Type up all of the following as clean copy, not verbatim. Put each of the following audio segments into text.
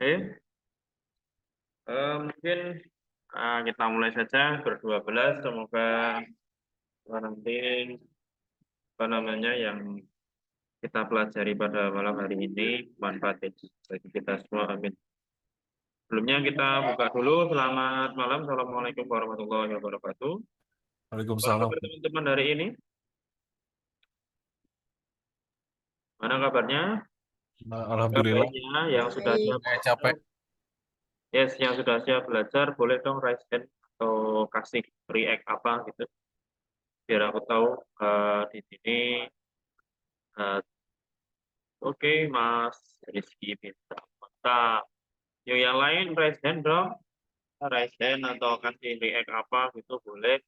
Oke, mungkin kita mulai saja berdua belas. Semoga nanti apa namanya yang kita pelajari pada malam hari ini bermanfaat bagi kita semua. Amin. Sebelumnya kita buka dulu. Selamat malam. Assalamualaikum warahmatullahi wabarakatuh. Apa Waalaikumsalam. kabar teman-teman hari ini? Mana kabarnya? Nah, Semoga Alhamdulillah. baiknya yang sudah siap Kayak belajar. capek. Yes, yang sudah siap belajar boleh dong raise hand atau kasih react apa gitu. Biar aku tahu di sini. eh, Oke, Mas Rizky bintang. Mantap. Yuk yang lain raise hand dong. Raise hand atau kasih react apa gitu boleh.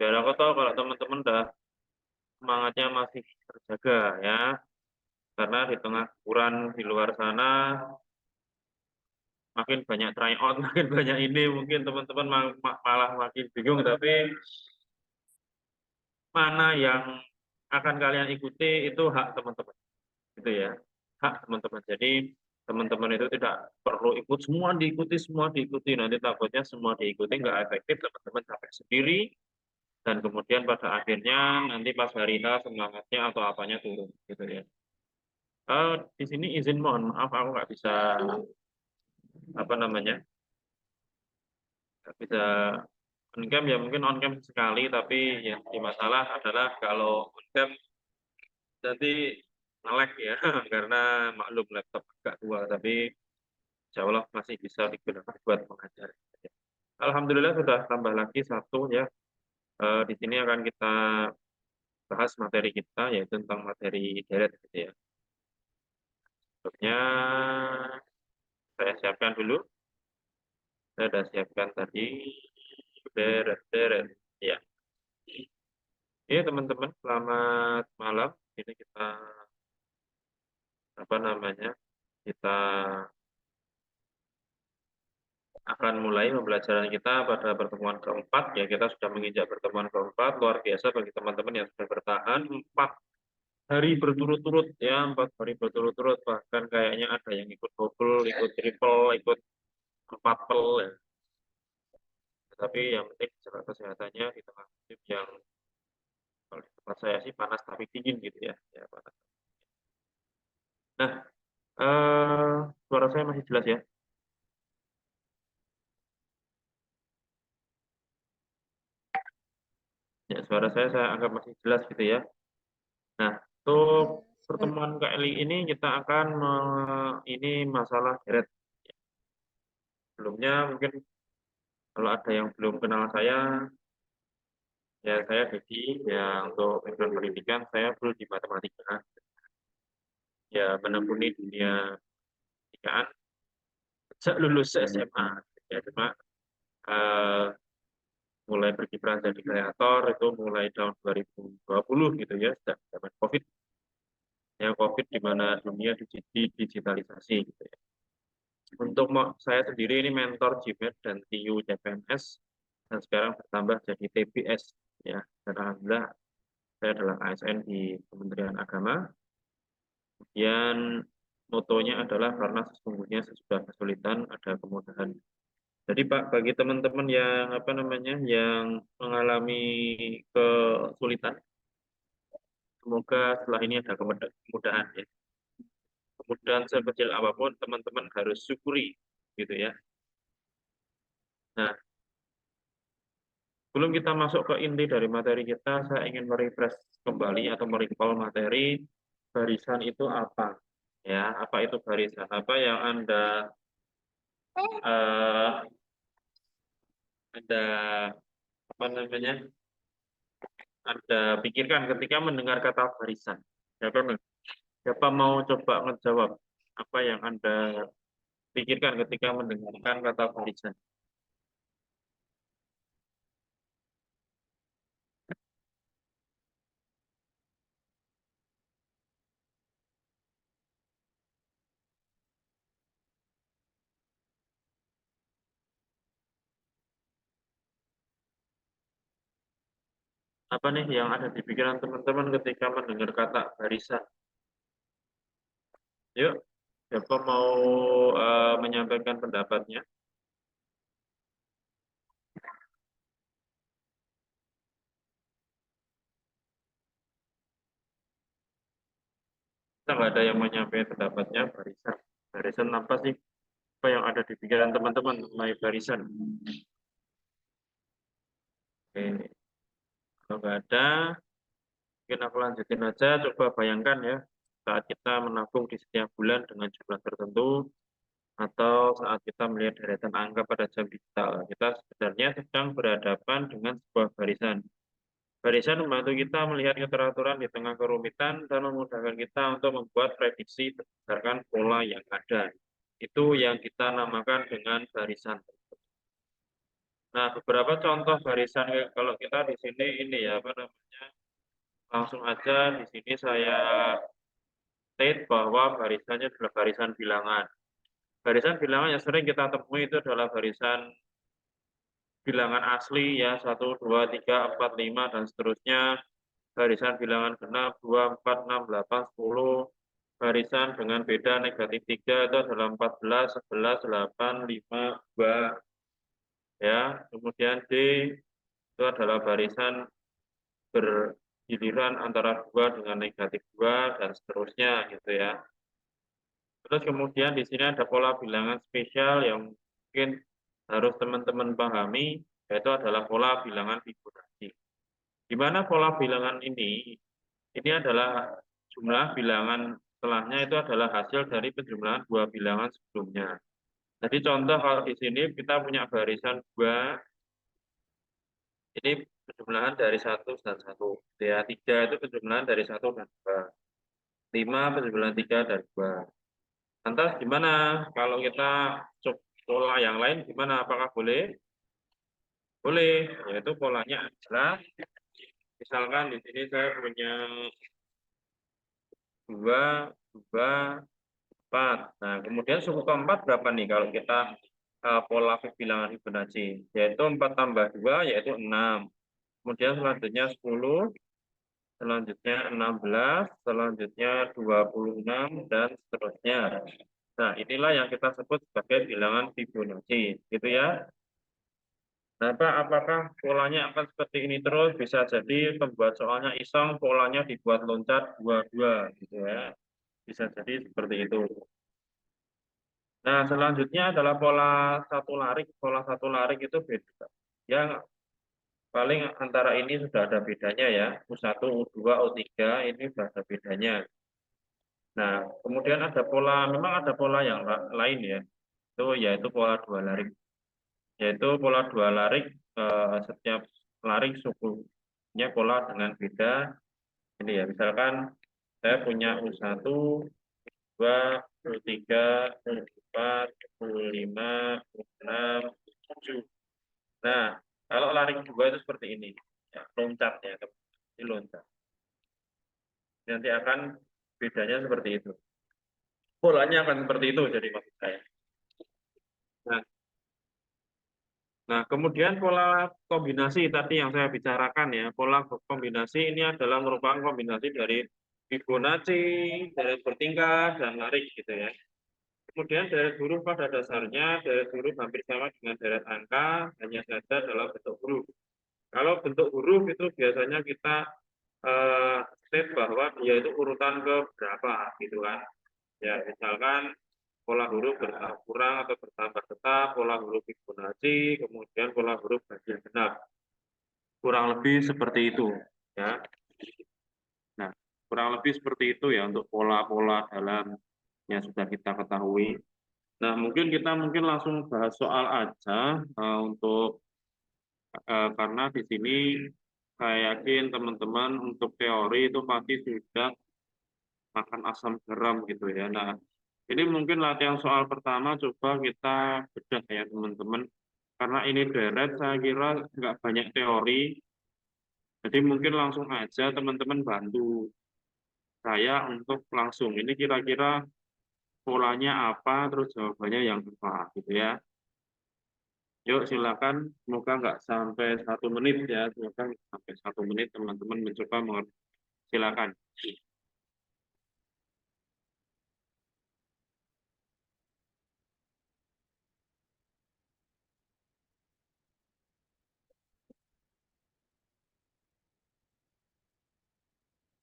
Biar aku tahu kalau teman-teman udah semangatnya masih terjaga ya. Karena di tengah kuran di luar sana makin banyak try out, makin banyak ini mungkin teman-teman malah makin bingung tapi mana yang akan kalian ikuti itu hak teman-teman gitu ya. Hak teman-teman. Jadi teman-teman itu tidak perlu ikut semua diikuti nanti takutnya semua diikuti nggak efektif teman-teman capek sendiri dan kemudian pada akhirnya nanti pas hari H semangatnya atau apanya turun gitu ya. Di sini izin mohon maaf aku nggak bisa apa namanya nggak bisa on cam ya mungkin on cam sekali tapi yang di masalah adalah kalau on cam nanti nge-lag ya karena maklum laptop agak tua tapi insya Allah masih bisa digunakan buat mengajar. Alhamdulillah sudah tambah lagi satu ya. Di sini akan kita bahas materi kita yaitu tentang materi deret gitu ya. Sebelumnya saya siapkan dulu. Saya sudah siapkan tadi deret. Ya. Ini teman-teman selamat malam. Ini kita apa namanya? Kita akan mulai pembelajaran kita pada pertemuan keempat ya kita sudah menginjak pertemuan keempat luar biasa bagi teman-teman yang sudah bertahan 4 hari berturut-turut ya 4 hari berturut-turut bahkan kayaknya ada yang ikut double ikut triple ikut empat pel ya tetapi yang penting jaga kesehatannya di tengah musim yang kalau di tempat saya sih panas tapi dingin gitu ya panas. Nah suara saya masih jelas ya. Ya suara saya anggap masih jelas gitu ya. Nah, untuk pertemuan kali ini kita akan ini masalah deret. Sebelumnya mungkin kalau ada yang belum kenal saya, ya saya Dedi, ya untuk background pendidikan saya full di matematika. Ya menekuni dunia pendidikan sejak lulus SMA. Ya cuma eh, mulai berkiprah jadi kreator itu mulai tahun 2020 gitu ya, sejak zaman COVID. Ya COVID di mana dunia digitalisasi gitu ya. Untuk saya sendiri ini mentor GMAT dan TU CPNS dan sekarang bertambah jadi TBS ya. Dan alhamdulillah saya adalah ASN di Kementerian Agama. Kemudian motonya adalah karena sesungguhnya sesudah kesulitan ada kemudahan. Jadi Pak, bagi teman-teman yang apa namanya yang mengalami kesulitan, semoga setelah ini ada kemudahan ya. Kemudahan sekecil apapun teman-teman harus syukuri gitu ya. Nah, sebelum kita masuk ke inti dari materi kita, saya ingin merefresh kembali atau merecall materi barisan itu apa? Ya, apa itu barisan? Apa yang eh, Anda apa namanya? Anda pikirkan ketika mendengar kata barisan? Siapa mau coba menjawab apa yang Anda pikirkan ketika mendengarkan kata barisan? Apa nih yang ada di pikiran teman-teman ketika mendengar kata barisan? Yuk, Siapa mau menyampaikan pendapatnya? Kita nggak ada yang menyampaikan pendapatnya, barisan. Barisan apa sih? Apa yang ada di pikiran teman-teman mengenai barisan? Oke. Kalau nggak ada, mungkin aku lanjutin aja. Coba bayangkan ya, saat kita menabung di setiap bulan dengan jumlah tertentu, atau saat kita melihat deretan angka pada jam digital, kita sebenarnya sedang berhadapan dengan sebuah barisan. Barisan membantu kita melihat keteraturan di tengah kerumitan dan memudahkan kita untuk membuat prediksi berdasarkan pola yang ada. Itu yang kita namakan dengan barisan. Nah, beberapa contoh barisan kalau kita di sini ini ya apa namanya? Langsung aja di sini saya state bahwa barisannya adalah barisan bilangan. Barisan bilangan yang sering kita temui itu adalah barisan bilangan asli ya 1, 2, 3, 4, 5 dan seterusnya. Barisan bilangan genap 2, 4, 6, 8, 10. Barisan dengan beda negatif 3 itu adalah 14, 11, 8, 5, 2 ya. Kemudian D itu adalah barisan bergiliran antara 2 dengan negatif 2 dan seterusnya gitu ya. Terus kemudian di sini ada pola bilangan spesial yang mungkin harus teman-teman pahami, yaitu adalah pola bilangan Fibonacci. Di mana pola bilangan ini adalah jumlah bilangan setelahnya itu adalah hasil dari penjumlahan dua bilangan sebelumnya. Jadi contoh kalau di sini kita punya barisan 2, ini penjumlahan dari 1 dan 1. Ya, 3 itu penjumlahan dari 1 dan 2. 5 penjumlahan 3 dan 2. Lantas gimana kalau kita coba pola yang lain gimana? Apakah boleh? Boleh, yaitu polanya adalah misalkan di sini saya punya 2, 2, 4. Nah, kemudian suku keempat berapa nih kalau kita pola bilangan Fibonacci? Yaitu 4 tambah 2 yaitu 6. Kemudian selanjutnya 10, selanjutnya 16, selanjutnya 26 dan seterusnya. Nah, inilah yang kita sebut sebagai bilangan Fibonacci, gitu ya. Nah, Pak, apakah polanya akan seperti ini terus? Bisa jadi pembuat soalnya iseng, polanya dibuat loncat dua-dua, gitu ya. Bisa jadi seperti itu. Nah, selanjutnya adalah pola satu larik. Pola satu larik itu beda. Ya, paling antara ini sudah ada bedanya ya. U1, U2, U3 ini sudah ada bedanya. Nah, kemudian ada pola, memang ada pola yang lain ya. Itu yaitu pola dua larik. Yaitu pola dua larik, setiap larik sukunya pola dengan beda. Ini ya, misalkan saya punya U1, U2, U3, U4, U5, U6, U7. Nah, kalau lari dua itu seperti ini, ya, loncat ya, ini loncat. Nanti akan bedanya seperti itu. Polanya akan seperti itu, jadi maksud saya. Nah, kemudian pola kombinasi tadi yang saya bicarakan ya, pola kombinasi ini adalah merupakan kombinasi dari Fibonacci, dari bertingkat, dan larik gitu ya. Kemudian deret huruf pada dasarnya, deret huruf hampir sama dengan deret angka, hanya saja dalam bentuk huruf. Kalau bentuk huruf itu biasanya kita state bahwa dia itu urutan ke berapa gitu kan. Ya, misalkan pola huruf bertambah kurang atau bertambah tetap, pola huruf Fibonacci, kemudian pola huruf ganjil genap. Kurang lebih seperti itu ya. Nah, kurang lebih seperti itu ya untuk pola-pola dalam yang sudah kita ketahui. Nah, mungkin langsung bahas soal aja untuk karena di sini saya yakin teman-teman untuk teori itu pasti sudah makan asam garam gitu ya. Nah, ini mungkin latihan soal pertama coba kita bedah ya teman-teman. Karena ini deret saya kira nggak banyak teori, jadi mungkin langsung aja teman-teman bantu saya untuk langsung. Ini kira-kira polanya apa, terus jawabannya yang apa gitu ya. Yuk silakan, semoga nggak sampai 1 menit ya, semoga nggak sampai 1 menit teman-teman mencoba mengerti. Silakan.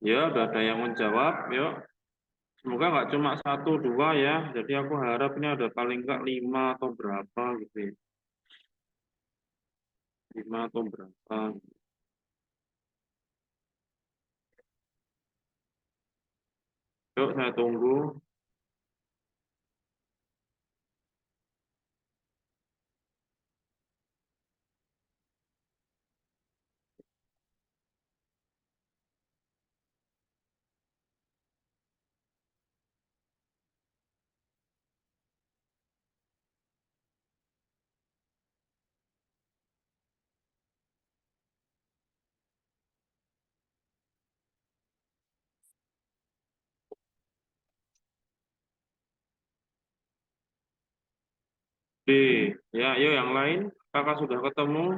Ya, udah ada yang menjawab. Yuk, semoga nggak cuma satu dua ya. Jadi aku harap ini ada paling nggak 5 atau berapa gitu ya. 5 atau berapa. Yuk, saya tunggu. B. Ya, yuk yang lain. Kakak sudah ketemu.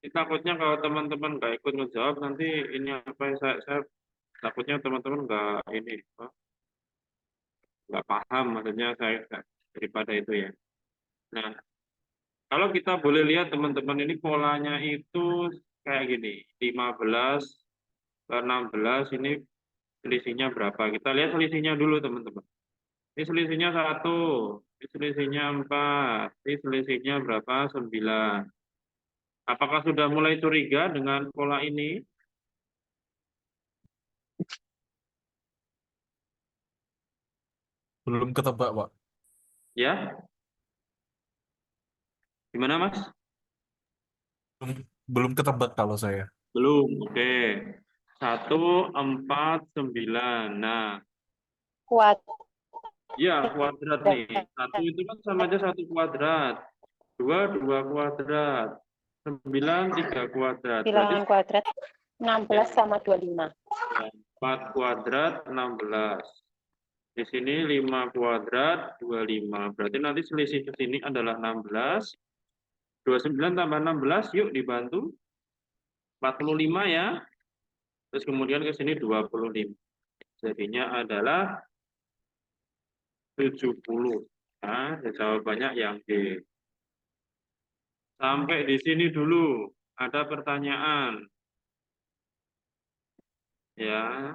Ini takutnya kalau teman-teman nggak ikut ngejawab nanti ini apa yang saya takutnya teman-teman nggak paham maksudnya daripada itu ya. Nah, kalau kita boleh lihat teman-teman ini polanya itu kayak gini, 15 ke 16 ini selisihnya berapa? Kita lihat selisihnya dulu teman-teman. Ini selisihnya 1, ini selisihnya 4, ini selisihnya berapa? 9. Apakah sudah mulai curiga dengan pola ini? Belum ketebak, Pak. Ya, gimana Mas? Belum, belum ketebak kalau saya. Belum, oke. 1, 4, 9. Nah, Kuadrat. ya kuadrat nih. 1 itu kan sama aja 1 kuadrat. 2 kuadrat. 9 3 kuadrat. Berarti Bilangan kuadrat 16 sama 25. 4 kuadrat 16. Di sini 5 kuadrat 25. Berarti nanti selisih ke sini adalah 16. 29 tambah 16, yuk dibantu. 45 ya. Terus kemudian ke sini 25. Jadinya adalah 70. Nah, jawabannya yang D. Sampai di sini dulu. Ada pertanyaan. Ya,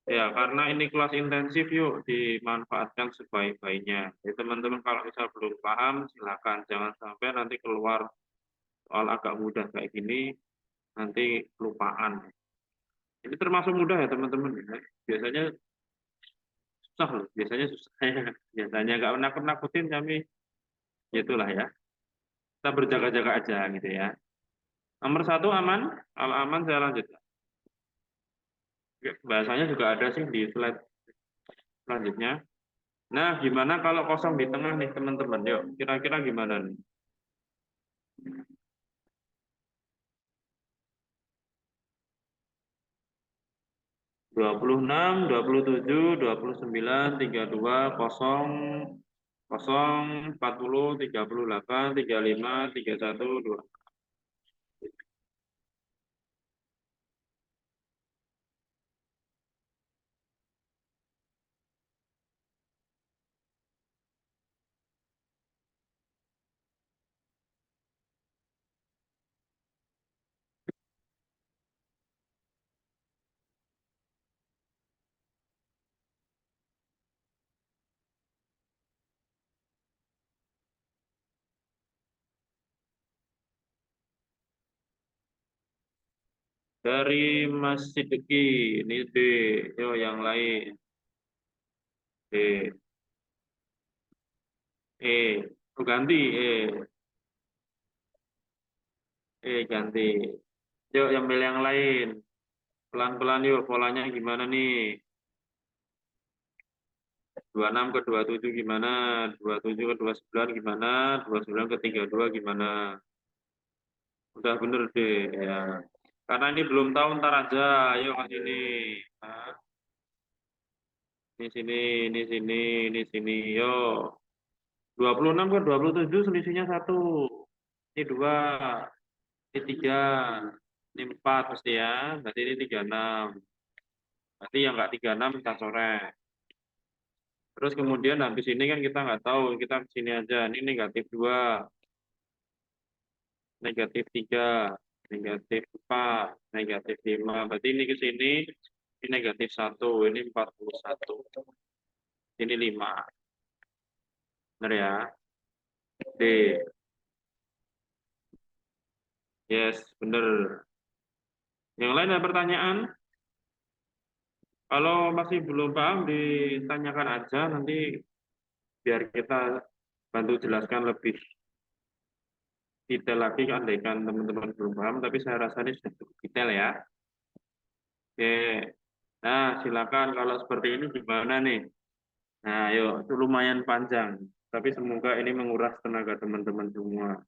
ya karena ini kelas intensif yuk dimanfaatkan sebaik-baiknya. Jadi teman-teman kalau misal belum paham silakan jangan sampai nanti keluar soal agak mudah kayak gini nanti kelupaan. Ini termasuk mudah ya teman-teman. Biasanya susah loh, biasanya susah. Biasanya nggak nakut-nakutin tapi ya itulah ya. Kita berjaga-jaga aja gitu ya. Nomor 1 aman, kalau aman saya lanjutkan. Bahasanya juga ada sih di slide selanjutnya. Nah, gimana kalau kosong di tengah nih teman-teman? Yuk, kira-kira gimana nih? 26, 27, 29, 32, 0, 0, 40, 38, 35, 31, 2. Dari Mas Sidiki, ini D. Yuk, yang lain. D. E. Oh, ganti. Ganti. Yuk, ambil yang lain. Pelan-pelan yuk, polanya gimana nih? 26 ke 27 gimana? 27 ke 29 gimana? 29 ke 32 gimana? Udah bener deh ya. Karena ini belum tahu ntar aja. Ayo ke sini. Nah, ini sini, ini sini, ini sini. Yo. 26 ke 27 selisihnya 1. Ini 2, ini 3, ini 4 pasti ya. Berarti ini 36. Berarti yang nggak 36 kita coret. Terus kemudian habis ini kan kita nggak tahu, kita ke sini aja. Ini negatif 2, negatif 3, negatif 4, negatif 5. Berarti ini ke sini Ini negatif 1, ini 41. Ini 5. Benar ya? D. Yes, benar. Yang lain ada pertanyaan? Kalau masih belum paham, ditanyakan aja. Nanti biar kita bantu jelaskan lebih detail lagi, andaikan teman-teman belum paham. Tapi saya rasa ini sudah cukup detail ya. Oke. Nah, silakan kalau seperti ini gimana nih? Nah, yuk, itu lumayan panjang. Tapi semoga ini menguras tenaga teman-teman semua.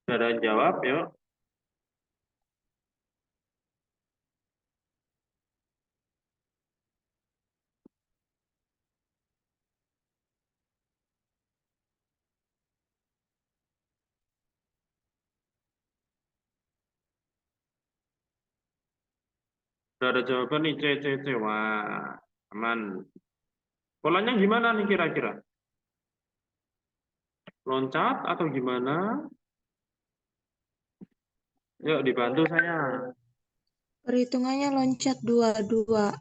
Sudah ada yang jawab, yuk. Sudah ada jawaban nih, C, C, C. Wah, aman. Polanya gimana nih kira-kira? Loncat atau gimana? Yuk, dibantu saya. Perhitungannya loncat 22.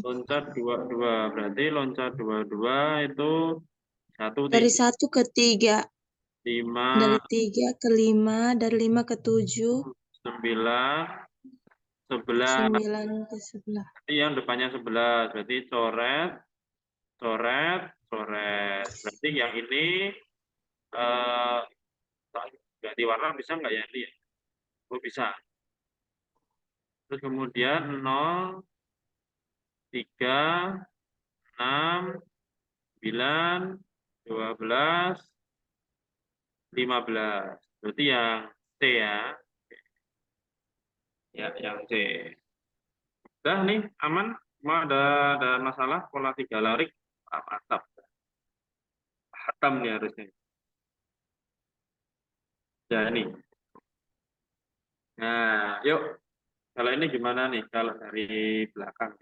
Loncat 22. Berarti loncat 22 itu 1, Dari 3, 1 ke 3. 5, Dari 3 ke 5. Dari 5 ke 7. 9, 11. 9 ke 11. Berarti yang depannya 11. Berarti coret, coret, coret. Berarti yang ini eh, ganti warna bisa nggak ya ini? Oh, bisa. Terus kemudian 0, 3, 6, 9, 12, 15. Berarti yang C ya. Ya, yang C. Udah nih, aman. Cuma ada masalah pola 3 larik. Ah, mantap. Hatam nih harusnya. Ya, ini. Nah, yuk. Kalau ini gimana nih? Kalau dari belakang.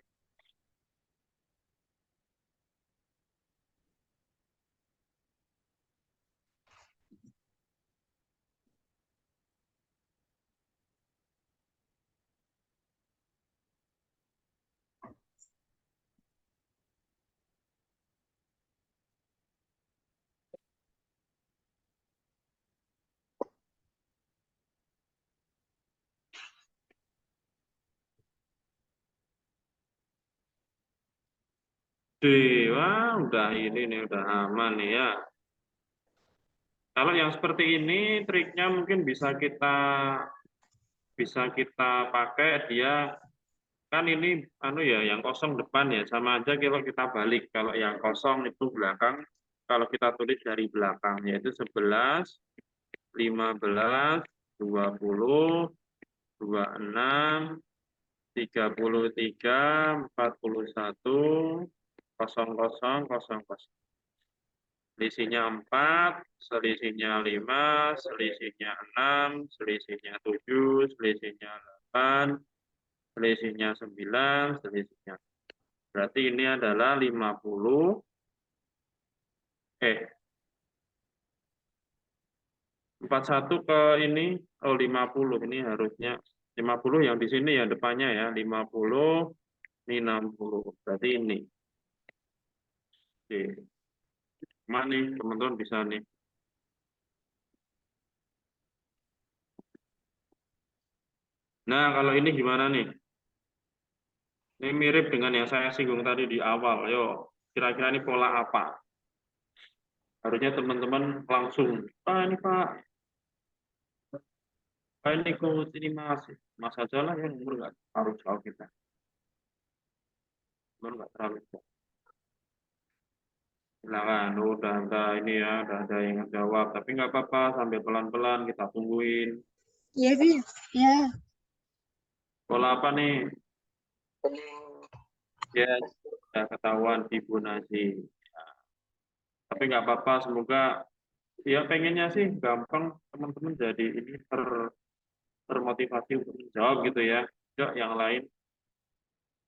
Wah, udah ini nih, udah aman nih ya. Kalau yang seperti ini, triknya mungkin bisa kita pakai dia. Kan ini anu ya, yang kosong depan ya, sama aja kalau kita balik. Kalau yang kosong itu belakang, kalau kita tulis dari belakang yaitu 11, 15, 20, 26, 33, 41, 00, 00. Selisihnya 4, selisihnya 5, selisihnya 6, selisihnya 7, selisihnya 8, selisihnya 9, selisihnya. Berarti ini adalah 50, 41 ke ini, 50. Ini harusnya 50 yang di sini ya depannya ya, 50, ini 60. Berarti ini. Oke. Mana nih teman-teman bisa nih. Nah, kalau ini gimana nih? Ini mirip dengan yang saya singgung tadi di awal. Yo, kira-kira ini pola apa? Harusnya teman-teman langsung, Pak ini Pak, Pak ini ikut ini Mas aja lah yang umur nggak harus jauh kita, umur nggak terlalu jauh. Silakan, udah ada ini ya, udah ada yang jawab, tapi nggak apa-apa, sambil pelan-pelan kita tungguin. Ya, Bi. Ya. Pola apa nih? Ya, sudah ketahuan Fibonacci. Ya, tapi nggak apa-apa, semoga ya pengennya sih gampang teman-teman jadi ini termotivasi untuk menjawab gitu ya. Enggak, yang lain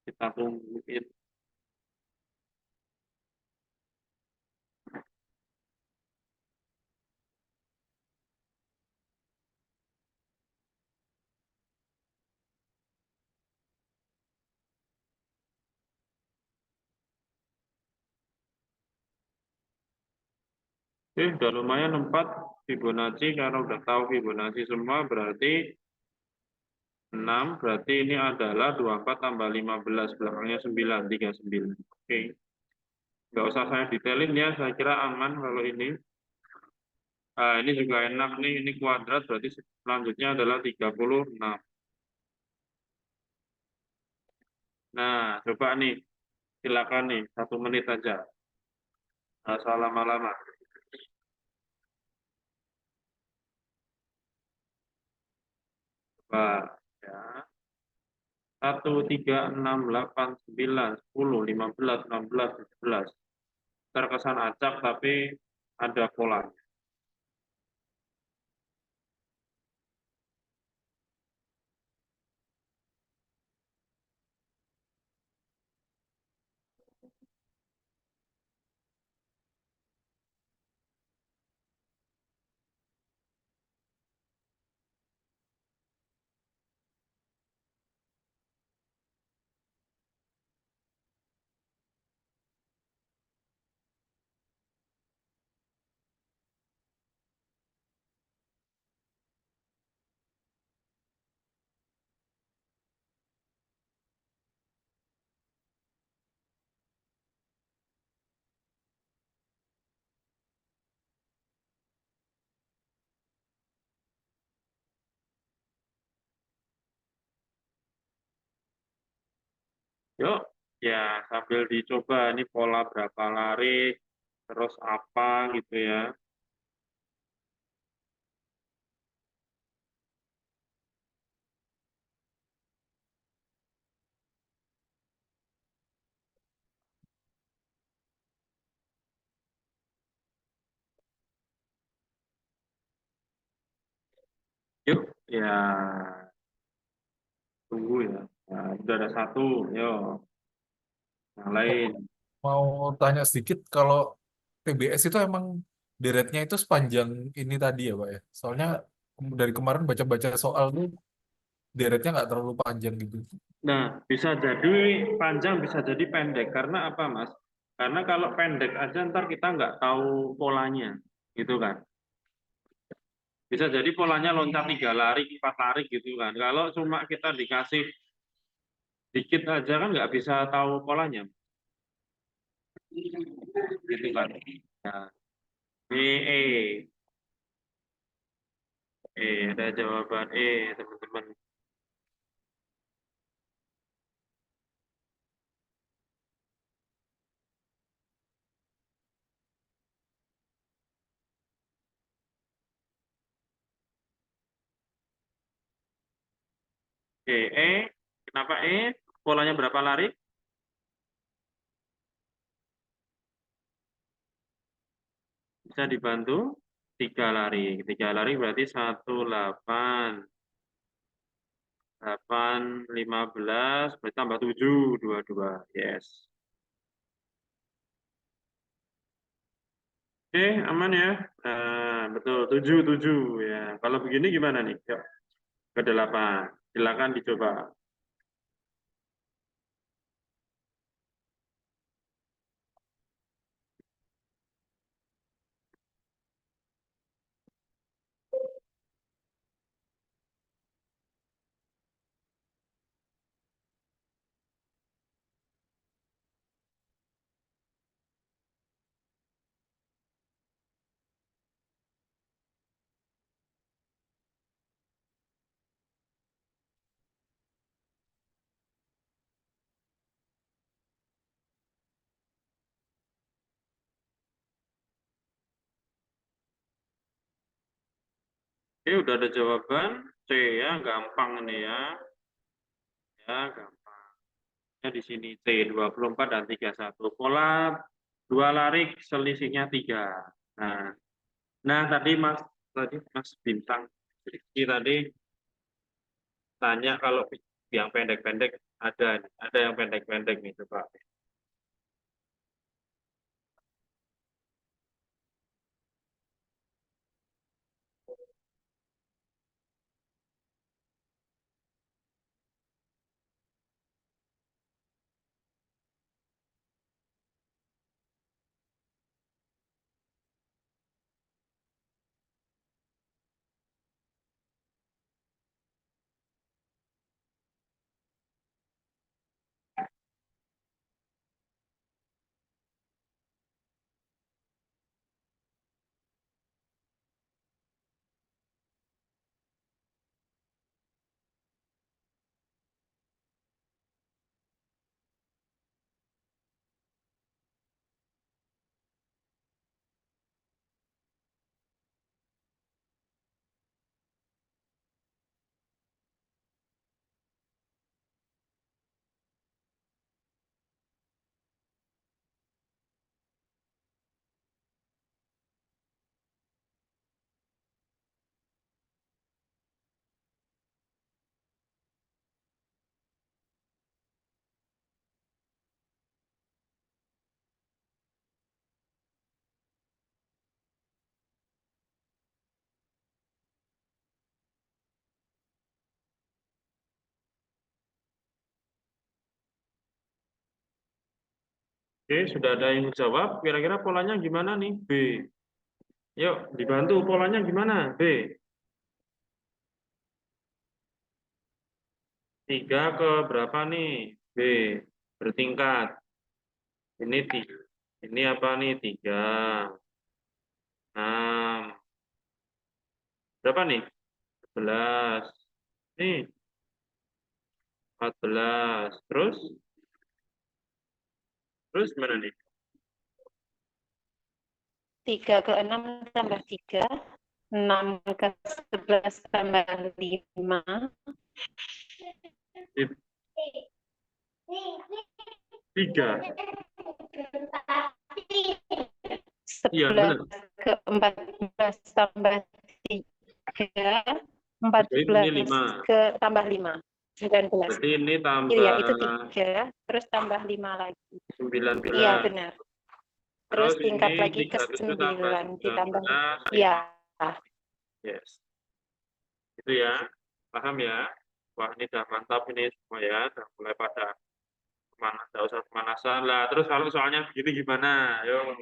kita tungguin. Udah lumayan 4 Fibonacci, karena udah tahu Fibonacci semua berarti 6, berarti ini adalah 24 tambah 15, belakangnya 9, 39. Oke. Nggak usah saya detailin ya, saya kira aman kalau ini. Ini juga enak nih, ini kuadrat, berarti selanjutnya adalah 36. Nah, coba nih, silakan nih, 1 menit aja. Nggak usah lama-lama. Coba ya. 1, 3, 6, 8, 9, 10, 15, 16, 17. Terkesan acak tapi ada pola. Yuk, ya sambil dicoba ini pola berapa lari, terus apa gitu ya. Yuk, ya tunggu ya. Nah, udah ada 1, yuk. Yang lain. Mau tanya sedikit, kalau TBS itu emang deretnya itu sepanjang ini tadi ya, Pak ya? Soalnya dari kemarin baca-baca soal tuh deretnya nggak terlalu panjang gitu. Nah, bisa jadi panjang, bisa jadi pendek. Karena apa, Mas? Karena kalau pendek aja ntar kita nggak tahu polanya, gitu kan. Bisa jadi polanya loncat 3 lari, 4 lari gitu kan. Kalau cuma kita dikasih dikit aja kan nggak bisa tahu polanya, gitu kan. Nah, E, ada jawaban teman-teman. Kenapa E? Polanya berapa lari? Bisa dibantu 3 lari. 3 lari berarti 18, 8, 15, berarti tambah 7, 22. Yes. Oke, aman ya. Nah, betul, 7, 7 ya. Kalau begini gimana nih? Yuk, ke 8. Silakan dicoba. Oke, udah ada jawaban C ya, gampang ini ya. Ya, gampang. Ya, di sini C 24 dan 31. Pola dua lari selisihnya 3. Nah, tadi Mas Bintang Rizky tadi tanya kalau yang pendek-pendek ada yang pendek-pendek nih coba. Oke, sudah ada yang jawab. Kira-kira polanya gimana nih? B. Yuk, dibantu polanya gimana? B. 3 ke berapa nih? B. Bertingkat. Ini tiga. Ini apa nih? 3. 6. Berapa nih? 11. Nih, 14. Terus mana nih? 3 ke 6 tambah 3. 6 ke 11 tambah 5. 3. Iya, 11 benar. ke 14 tambah 3. Jadi ini 14 5. ke tambah 5. 19. Berarti ini Iya, tambah itu 3. Terus tambah 5 lagi. 19. Iya, benar. Terus Terus tingkat ini lagi ke 37 tambah 9. Ditambah. 19. Iya. Yes. Itu ya. Paham ya? Wah, ini udah mantap ini semua ya. Udah mulai pada kemana, nggak usah kemanasan lah. Terus kalau soalnya begini gimana? Ayo.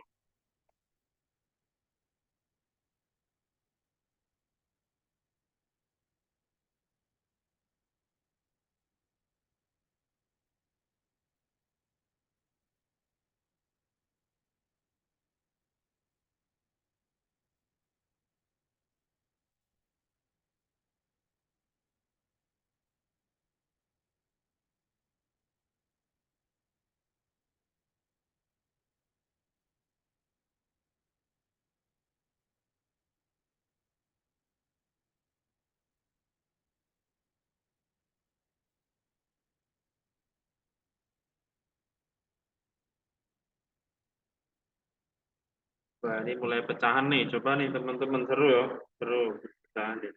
Wah, ini mulai pecahan nih. Coba nih teman-teman seru ya. Seru. Pecahan nih.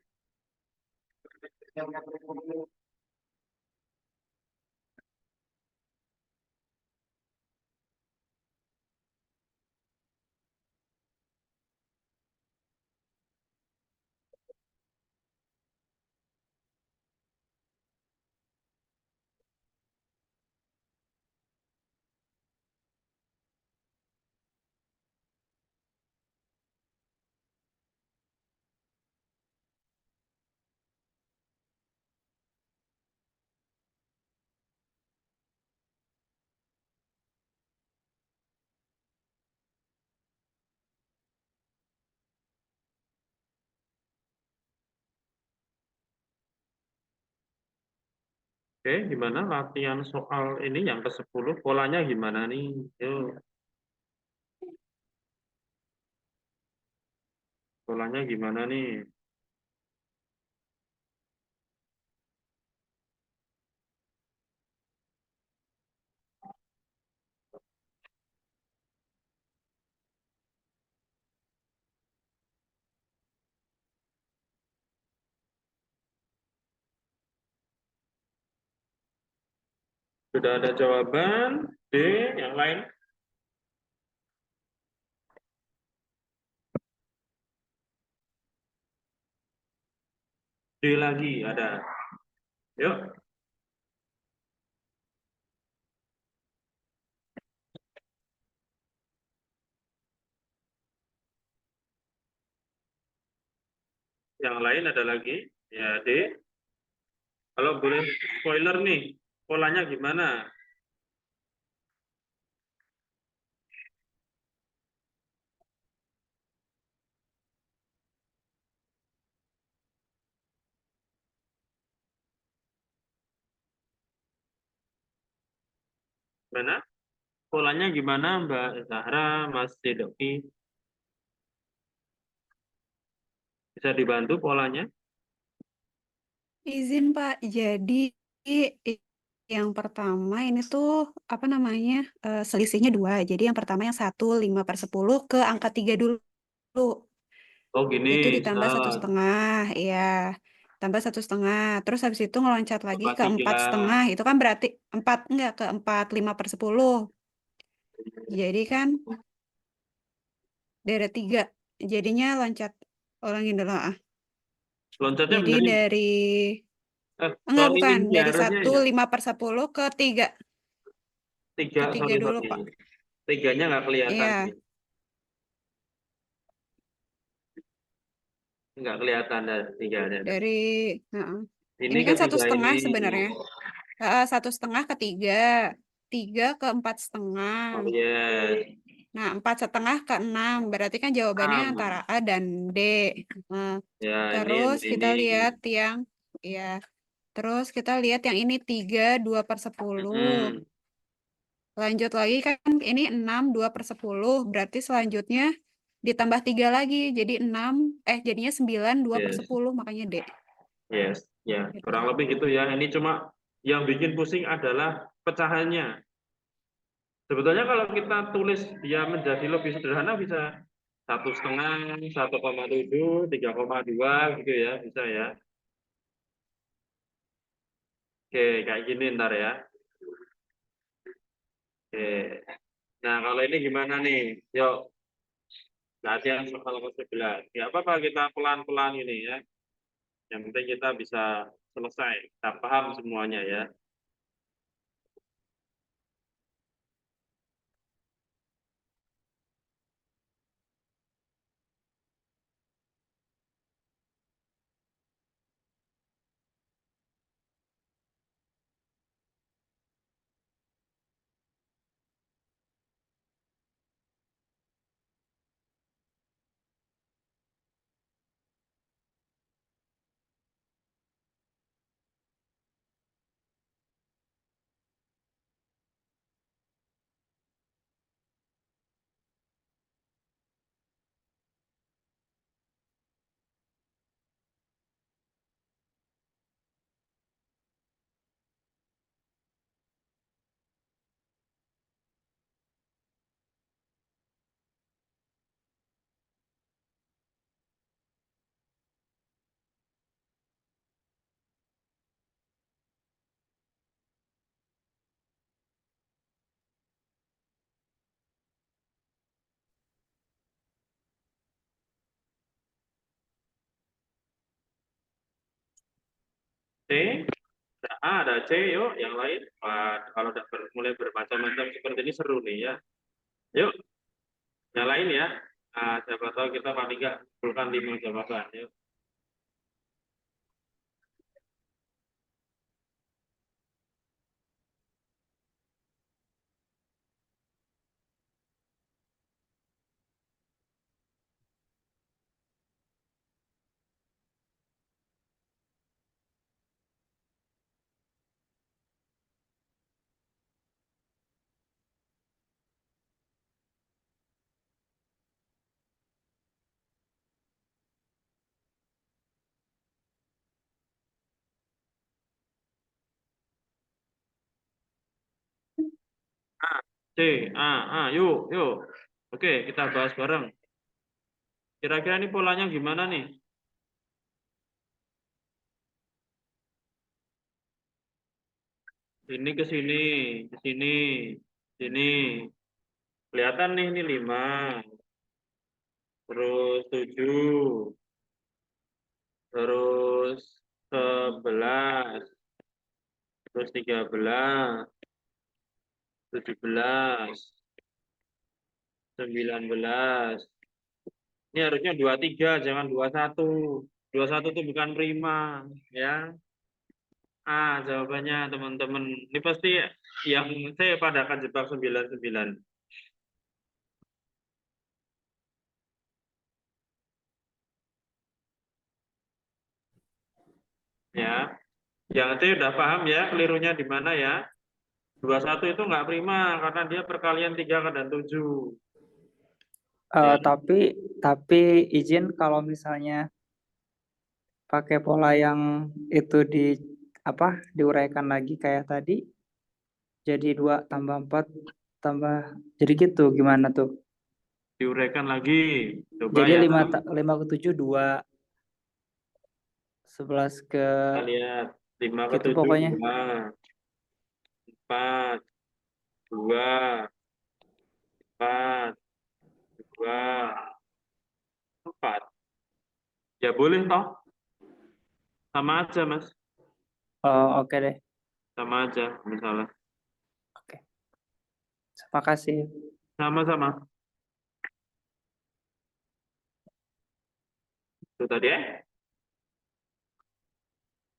Oke, gimana latihan soal ini yang ke-10? Polanya gimana nih? Yuk, polanya gimana nih? Sudah ada jawaban D, yang lain? D lagi ada. Yuk. Yang lain ada lagi? Ya, D. Kalau boleh spoiler nih, polanya gimana? Mana? Polanya gimana, Mbak Zahra, Mas Dedoki? Bisa dibantu polanya? Izin Pak, jadi yang pertama ini tuh apa namanya selisihnya 2. Jadi yang pertama yang 1, 5/10 ke angka 3 dulu. Oh gini, Itu ditambah 1,5, ya. Tambah 1,5. Terus habis itu ngeloncat lagi ke 4,5. Itu kan berarti 5/10. Jadi kan deret 3. Jadinya loncat ulangin dulu. Loncatnya Jadi benerin. dari enggak Sorry, bukan ini dari harusnya 1, 5/10 ke 3. 3, Ke 3 sorry, dulu, sorry. Pak. 3-nya nggak kelihatan. Iya. Nih. Nggak kelihatan dari 3-nya. Dari heeh. Ini Ini kan ketiga 1,5 ini. sebenarnya. 1,5 ke 3. 3 ke 4,5. Oh yes. Nah, 4,5 ke 6. Berarti kan jawabannya antara A dan D. Nah, Ya, terus ini. kita lihat yang ya. Terus kita lihat yang ini 3, 2/10. Mm-mm. Lanjut lagi kan ini 6, 2/10. Berarti selanjutnya ditambah 3 lagi. Jadi 6, jadinya 9, Yes. 2/10. Makanya D. Yes, ya, Gitu. kurang lebih gitu ya. Ini cuma yang bikin pusing adalah pecahannya. Sebetulnya kalau kita tulis dia menjadi lebih sederhana bisa 1,5, 1,7, 3,2 gitu ya, bisa ya. Oke, kayak gini ntar ya. Oke. Nah, kalau ini gimana nih? Yuk, latihan soal ke-11. Ya apa-apa kita pelan-pelan ini ya. Yang penting kita bisa selesai, kita paham semuanya ya. C, ada A, ada C, yuk yang lain. Wah, kalau udah mulai bermacam-macam seperti ini seru nih ya. Yuk, yang lain ya. Nah, siapa tahu kita paling nggak kumpulkan 5 jawaban. Yuk. A, C, A, yuk, yuk. Oke, kita bahas bareng. Kira-kira ini polanya gimana nih? Ini ke sini, ke sini, sini. Kelihatan nih, ini 5. Terus 7. Terus 11. Terus 13. 17. 19. Ini harusnya 23, jangan 21. 21 itu bukan prima, ya. Jawabannya teman-teman. Ini pasti yang saya pada akan jebak 99. Ya. Yang C udah paham ya, kelirunya di mana ya. 21 itu nggak prima karena dia perkalian 3 dan 7. Ya. Tapi izin kalau misalnya pakai pola yang itu diuraikan lagi kayak tadi, jadi 2 tambah 4 tambah, jadi gitu gimana tuh? Diuraikan lagi. Coba Jadi ya. 5 ke 7 2, 11 ke Kita lihat 5 ke gitu 7 pokoknya. 2, 4, 2, 4, 2, 4. Ya boleh toh. Sama aja, Mas. Oh, oke deh. Sama aja misalnya. Oke. Terima kasih. Sama-sama. Itu tadi ya.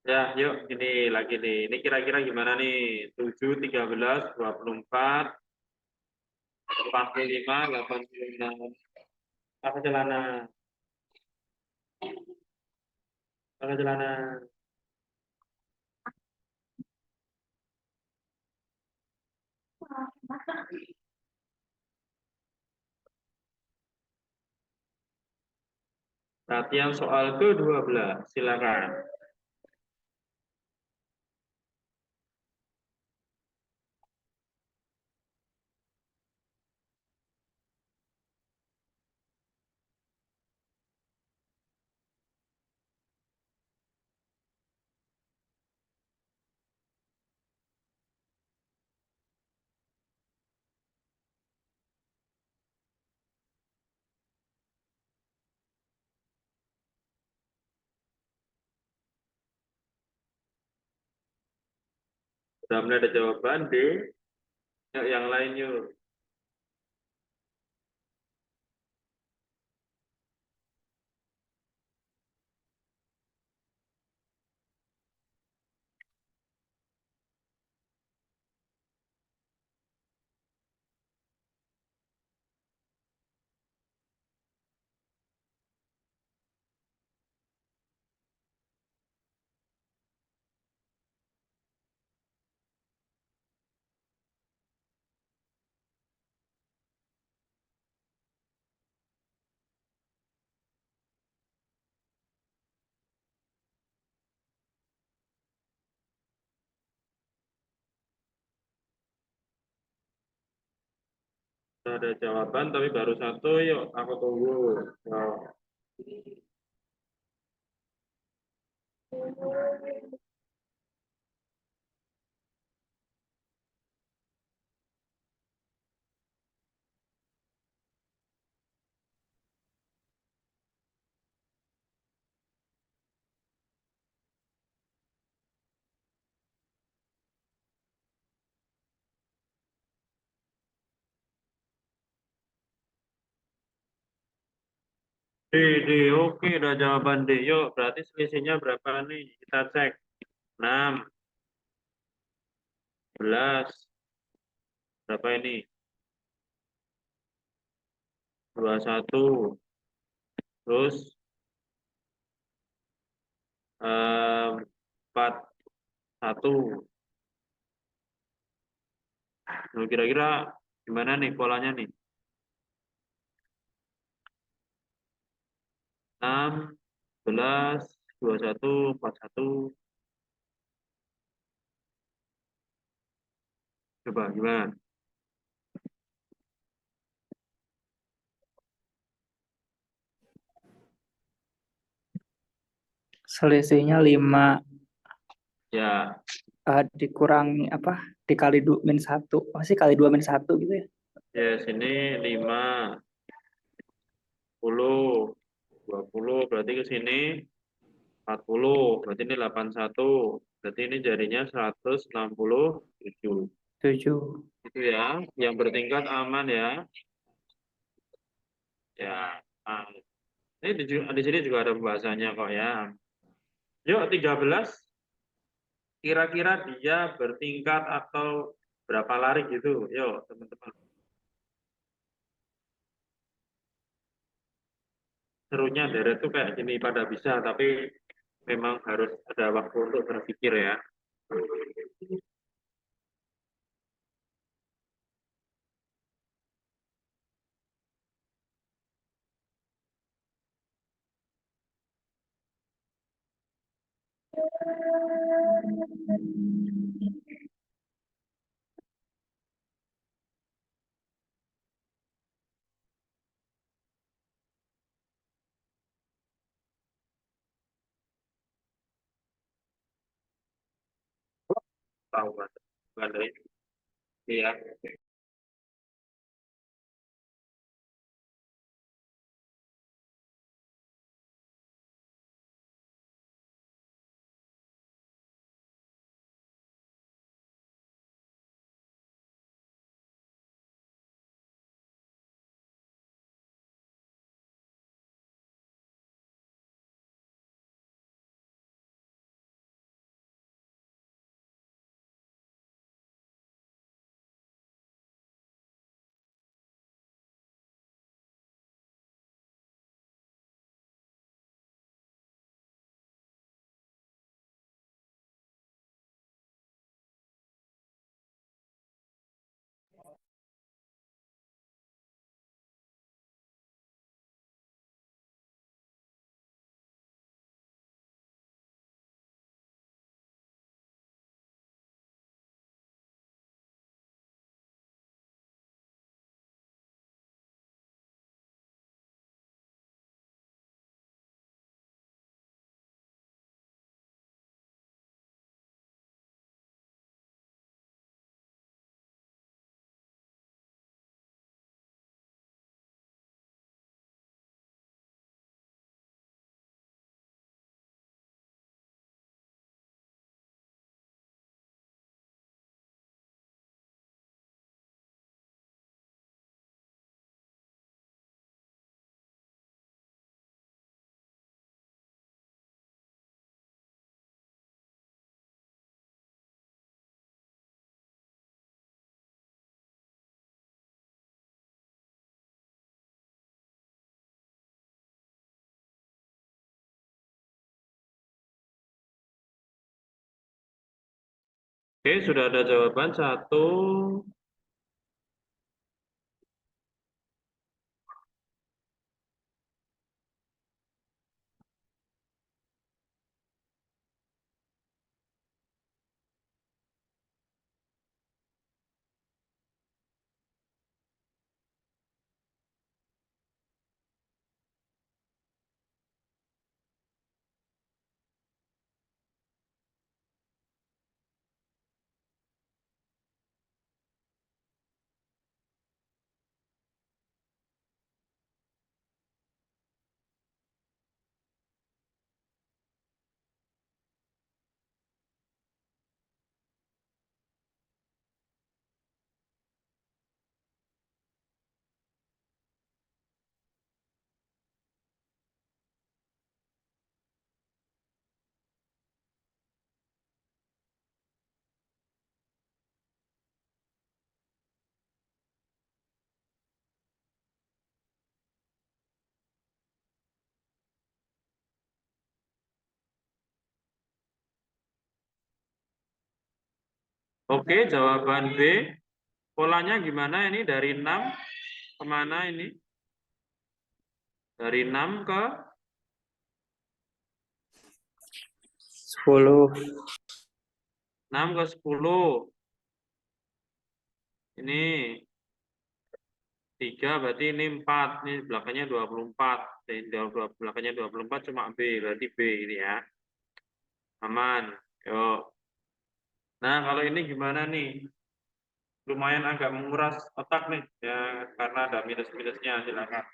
Ya, yuk ini lagi nih. Ini kira-kira gimana nih? 7, 13, 24, 45, 86. Pakai celana. Pakai celana. Latihan soal ke-12. Silakan. Sudah mulai ada jawaban D. Yuk, yang lain yuk. Sudah ada jawaban tapi baru 1. Yuk, aku tunggu. Yuk. D, D, oke, udah jawaban D. Yuk, berarti selisihnya berapa nih? Kita cek. 6, 11, berapa ini? 21, terus 41. Nah, kira-kira gimana nih polanya nih? 6, 11, 21, 41. Coba gimana? Selisihnya 5. Ya, dikurangi apa dikali min 1 masih kali 2 min 1 gitu ya. Ya, sini 5, 10, 20, berarti ke sini 40, berarti ini 81, berarti ini jadinya 167. 7. Itu ya, yang bertingkat aman ya. Ya, nah, ini di sini juga ada pembahasannya kok ya. Yuk, 13, kira-kira dia bertingkat atau berapa lari gitu. Yuk, teman-teman. Serunya deret tuh kayak gini pada bisa, tapi memang harus ada waktu untuk berpikir ya. Tahu kan? Bukan dari ya. Oke, sudah ada jawaban 1. Oke, jawaban B. Polanya gimana ini dari 6 kemana ini? Dari 6 ke 10. 6 ke 10. Ini 3, berarti ini 4. Ini belakangnya 24. Belakangnya 24 cuma B, berarti B ini ya. Aman. Yuk. Nah, kalau ini gimana nih? Lumayan agak menguras otak nih, ya karena ada minus-minusnya, silakan.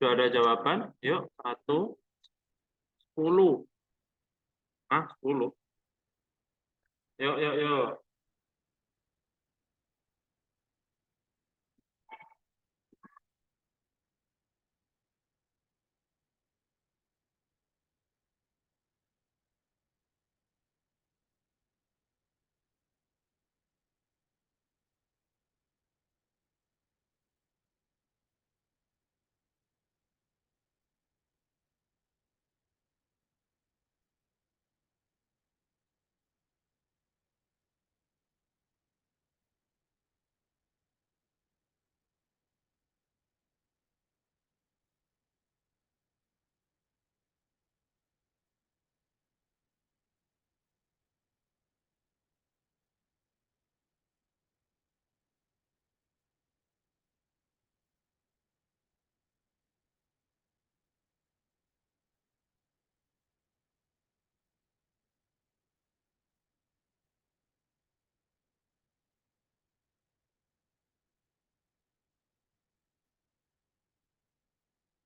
Sudah ada jawaban? Yuk, 1, 10. 10. Yuk, yuk, yuk.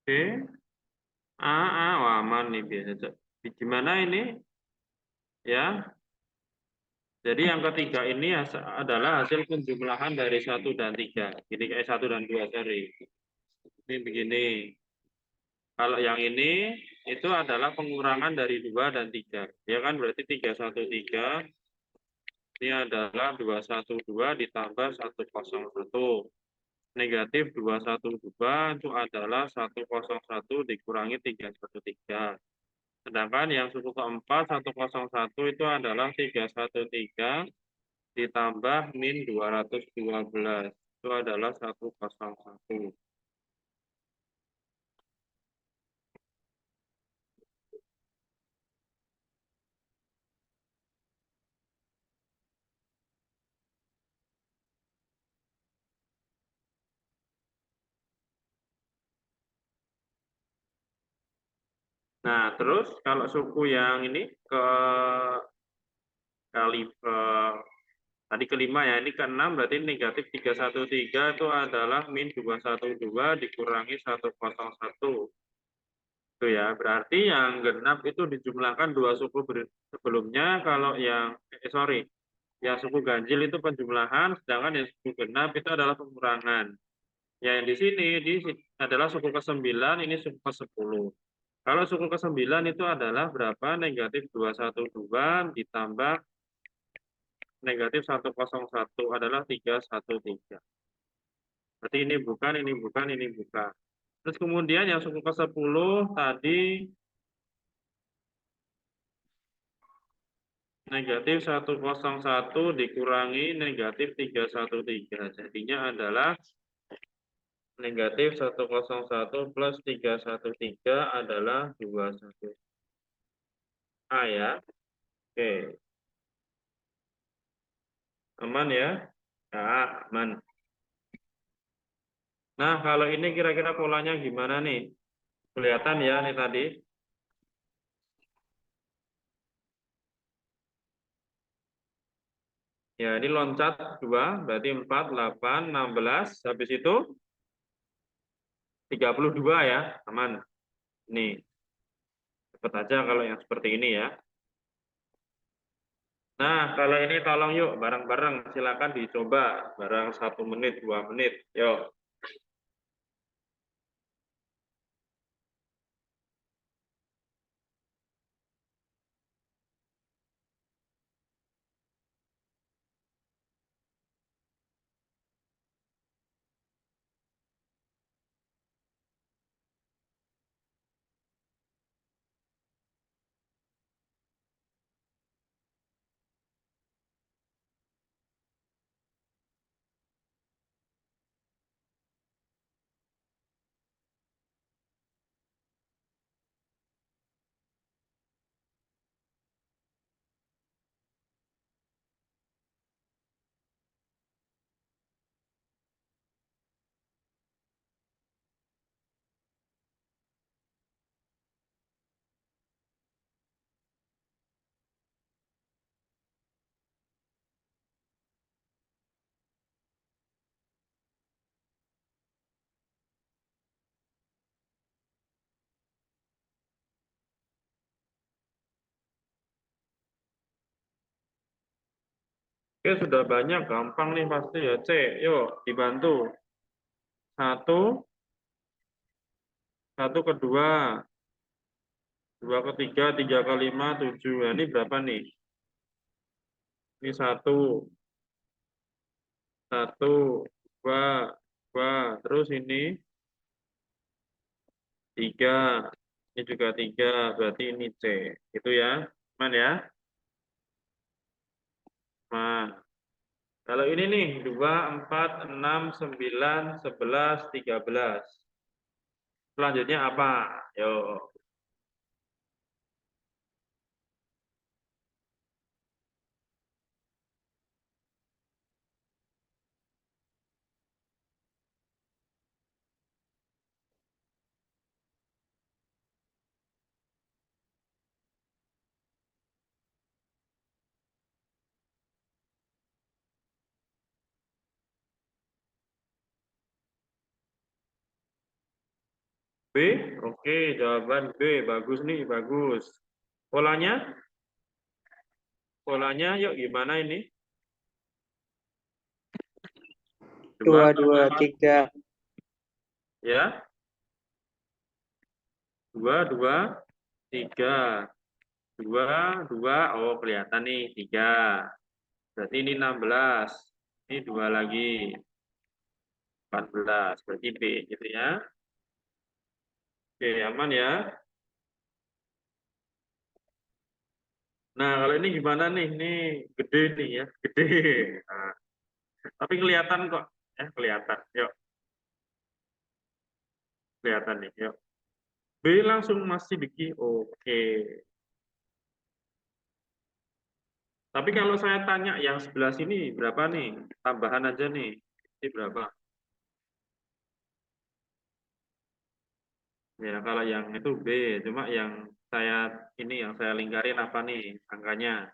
Oke. Wah, aman nih biasa. Gimana ini? Ya. Jadi yang ketiga ini adalah hasil penjumlahan dari 1 dan 3. Jadi kayak 1 dan 2, sorry. Ini begini. Kalau yang ini itu adalah pengurangan dari 2 dan 3. Ya kan berarti 313. Ini adalah 212 ditambah 101. Negatif 212 itu adalah 101 dikurangi 313. Sedangkan yang suku keempat 101 itu adalah 313 ditambah min 212. Itu adalah 101. Nah, terus kalau suku yang ini kali tadi kelima ya, ini ke-6 berarti negatif 313 itu adalah min 212 dikurangi 101. Itu ya, berarti yang genap itu dijumlahkan 2 suku sebelumnya, kalau yang sorry, yang suku ganjil itu penjumlahan, sedangkan yang suku genap itu adalah pengurangan. Ya, yang di sini adalah suku ke-9, ini suku ke-10. Kalau suku ke-9 itu adalah berapa? Negatif 212 ditambah negatif 101 adalah 313. Berarti ini bukan, ini bukan, ini bukan. Terus kemudian yang suku ke-10 tadi negatif 101 dikurangi negatif 313. Jadinya adalah negatif 101 plus 313 adalah 21. Ya. Oke. Aman ya? Ya, aman. Nah, kalau ini kira-kira polanya gimana nih? Kelihatan ya nih tadi? Ya, ini loncat 2, berarti 4, 8, 16. Habis itu 32 ya, aman. Nih, cepet aja kalau yang seperti ini ya. Nah, kalau ini tolong yuk bareng-bareng, silakan dicoba bareng 1 menit, 2 menit. Yuk. Oke, sudah banyak, gampang nih pasti ya. C, yuk dibantu. Satu, satu kedua, dua ketiga, tiga kelima, tujuh. Nah, ini berapa nih? Ini satu, dua, dua. Terus ini tiga, ini juga tiga. Berarti ini C. Itu ya, aman ya? Nah, kalau ini nih, 2, 4, 6, 9, 11, 13. Selanjutnya apa? Yuk. B, oke, jawaban B, bagus nih, bagus. Polanya, yuk gimana ini? 2, 2, 2, 3. ya, 2, 2, 3, 2, 2, oh kelihatan nih, 3. Berarti ini 16, ini 2 lagi, 14, berarti B, gitu ya. Oke, aman ya. Nah, kalau ini gimana nih? Ini gede nih ya, gede. Nah, tapi kelihatan kok, ya kelihatan. Yuk, kelihatan nih. Yuk. B langsung masih diki. Oke. Tapi kalau saya tanya yang sebelah sini berapa nih? Tambahan aja nih. Ini berapa? Ya, kalau yang itu B, cuma yang saya ini yang saya lingkarin apa nih angkanya?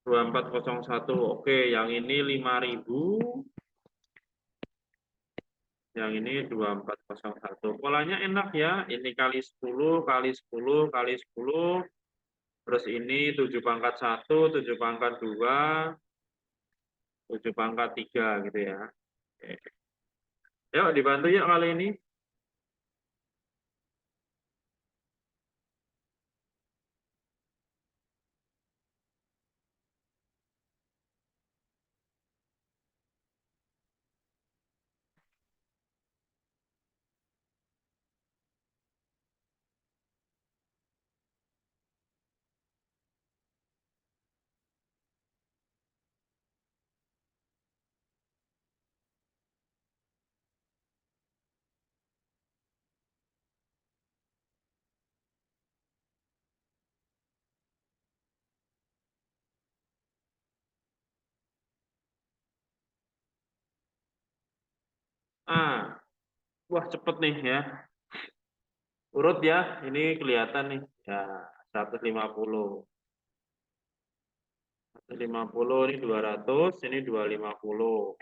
2401. Oke, yang ini 5.000. Yang ini 2401. Polanya enak ya. Ini kali 10, kali 10, kali 10. Terus ini 7 pangkat 1, 7 pangkat 2, 7 pangkat 3 gitu ya. Oke. Yuk dibantu yuk kali ini. Ah, wah cepet nih ya. Urut ya, ini kelihatan nih. Ya, 150. 150 ini 200, ini 250.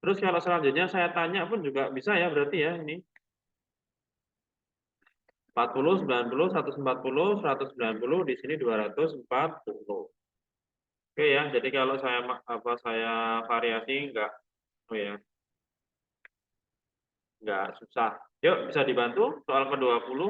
Terus kalau selanjutnya saya tanya pun juga bisa ya berarti ya ini. 40, 90, 140, 190, di sini 240. Oke ya, jadi kalau saya variasi oh ya, enggak susah. Yuk, bisa dibantu soal ke-20.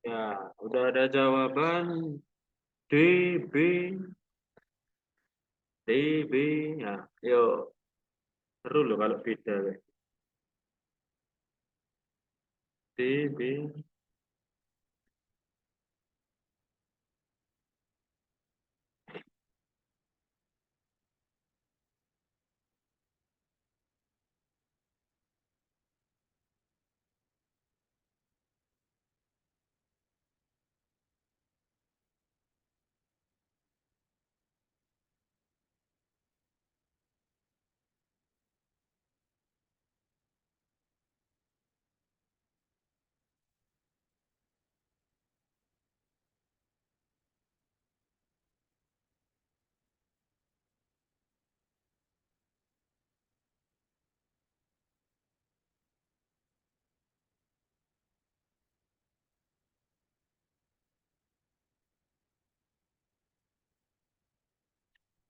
Ya, udah ada jawaban D, B, D, B. Ya, yuk. Seru loh kalau beda. D, B.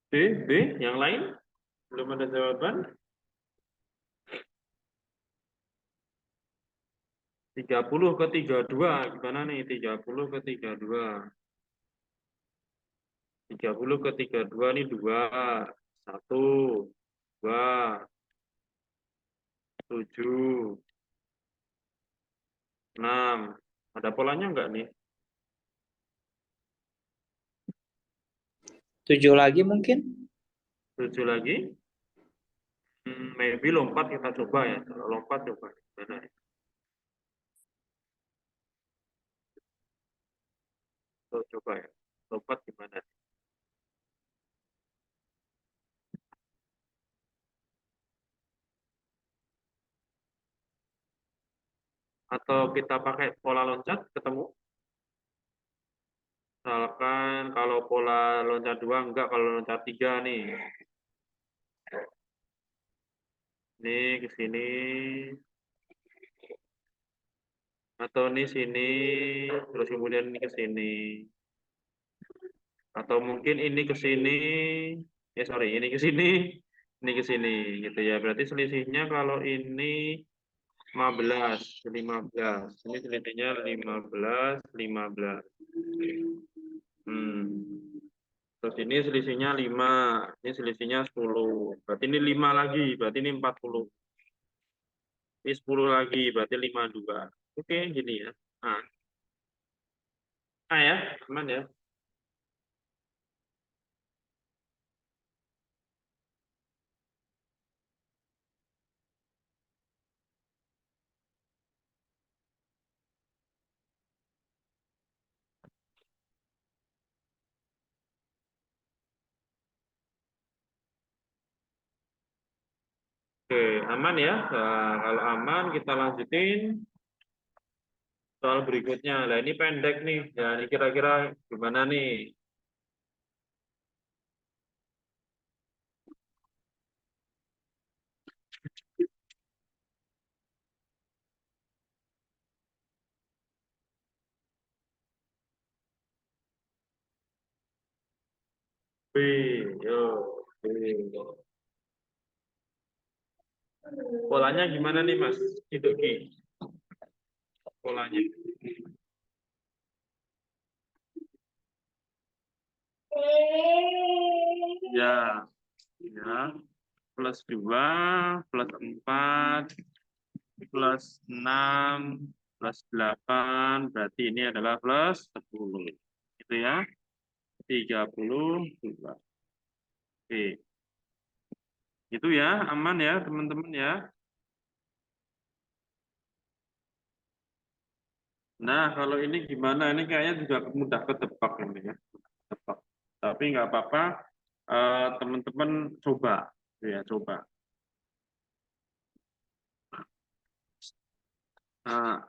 B, B. Yang lain? Belum ada jawaban? 30 ke 32. Gimana nih? 30 ke 32. 30 ke 32 nih 2. 1, 2, 7, 6. Ada polanya enggak nih? 7 lagi mungkin? 7 lagi. Maybe lompat kita coba ya. Kalau lompat coba. Gimana ya? Coba ya. Lompat gimana? Atau kita pakai pola loncat ketemu? Misalkan kalau pola loncat 2 enggak, kalau loncat 3 nih. Ini ke sini. Atau ini sini, terus kemudian ini ke sini. Atau mungkin ini ke sini. Sorry, ini ke sini. Ini ke sini gitu ya. Berarti selisihnya kalau ini 15, 15. Ini selisihnya 15, 15. Terus ini selisihnya 5, ini selisihnya 10. Berarti ini 5 lagi, berarti ini 40. Ini 10 lagi, berarti 52. Oke, gini ya. Nah, ya, aman ya. Oke, aman ya. Nah, kalau aman kita lanjutin soal berikutnya. Nah, ini pendek nih. Ya, ini kira-kira gimana nih? B, yo, B. Polanya gimana nih, Mas? Itu Ki. Polanya. Ya, ya. Plus 2, plus 4, plus 6, plus 8, berarti ini adalah plus 10. Gitu ya. 32. Oke. Itu ya, aman ya teman-teman ya. Nah, kalau ini gimana? Ini kayaknya juga mudah ketebak ini ya. Ketebak. Tapi nggak apa-apa, teman-teman coba. Ya, coba. Nah,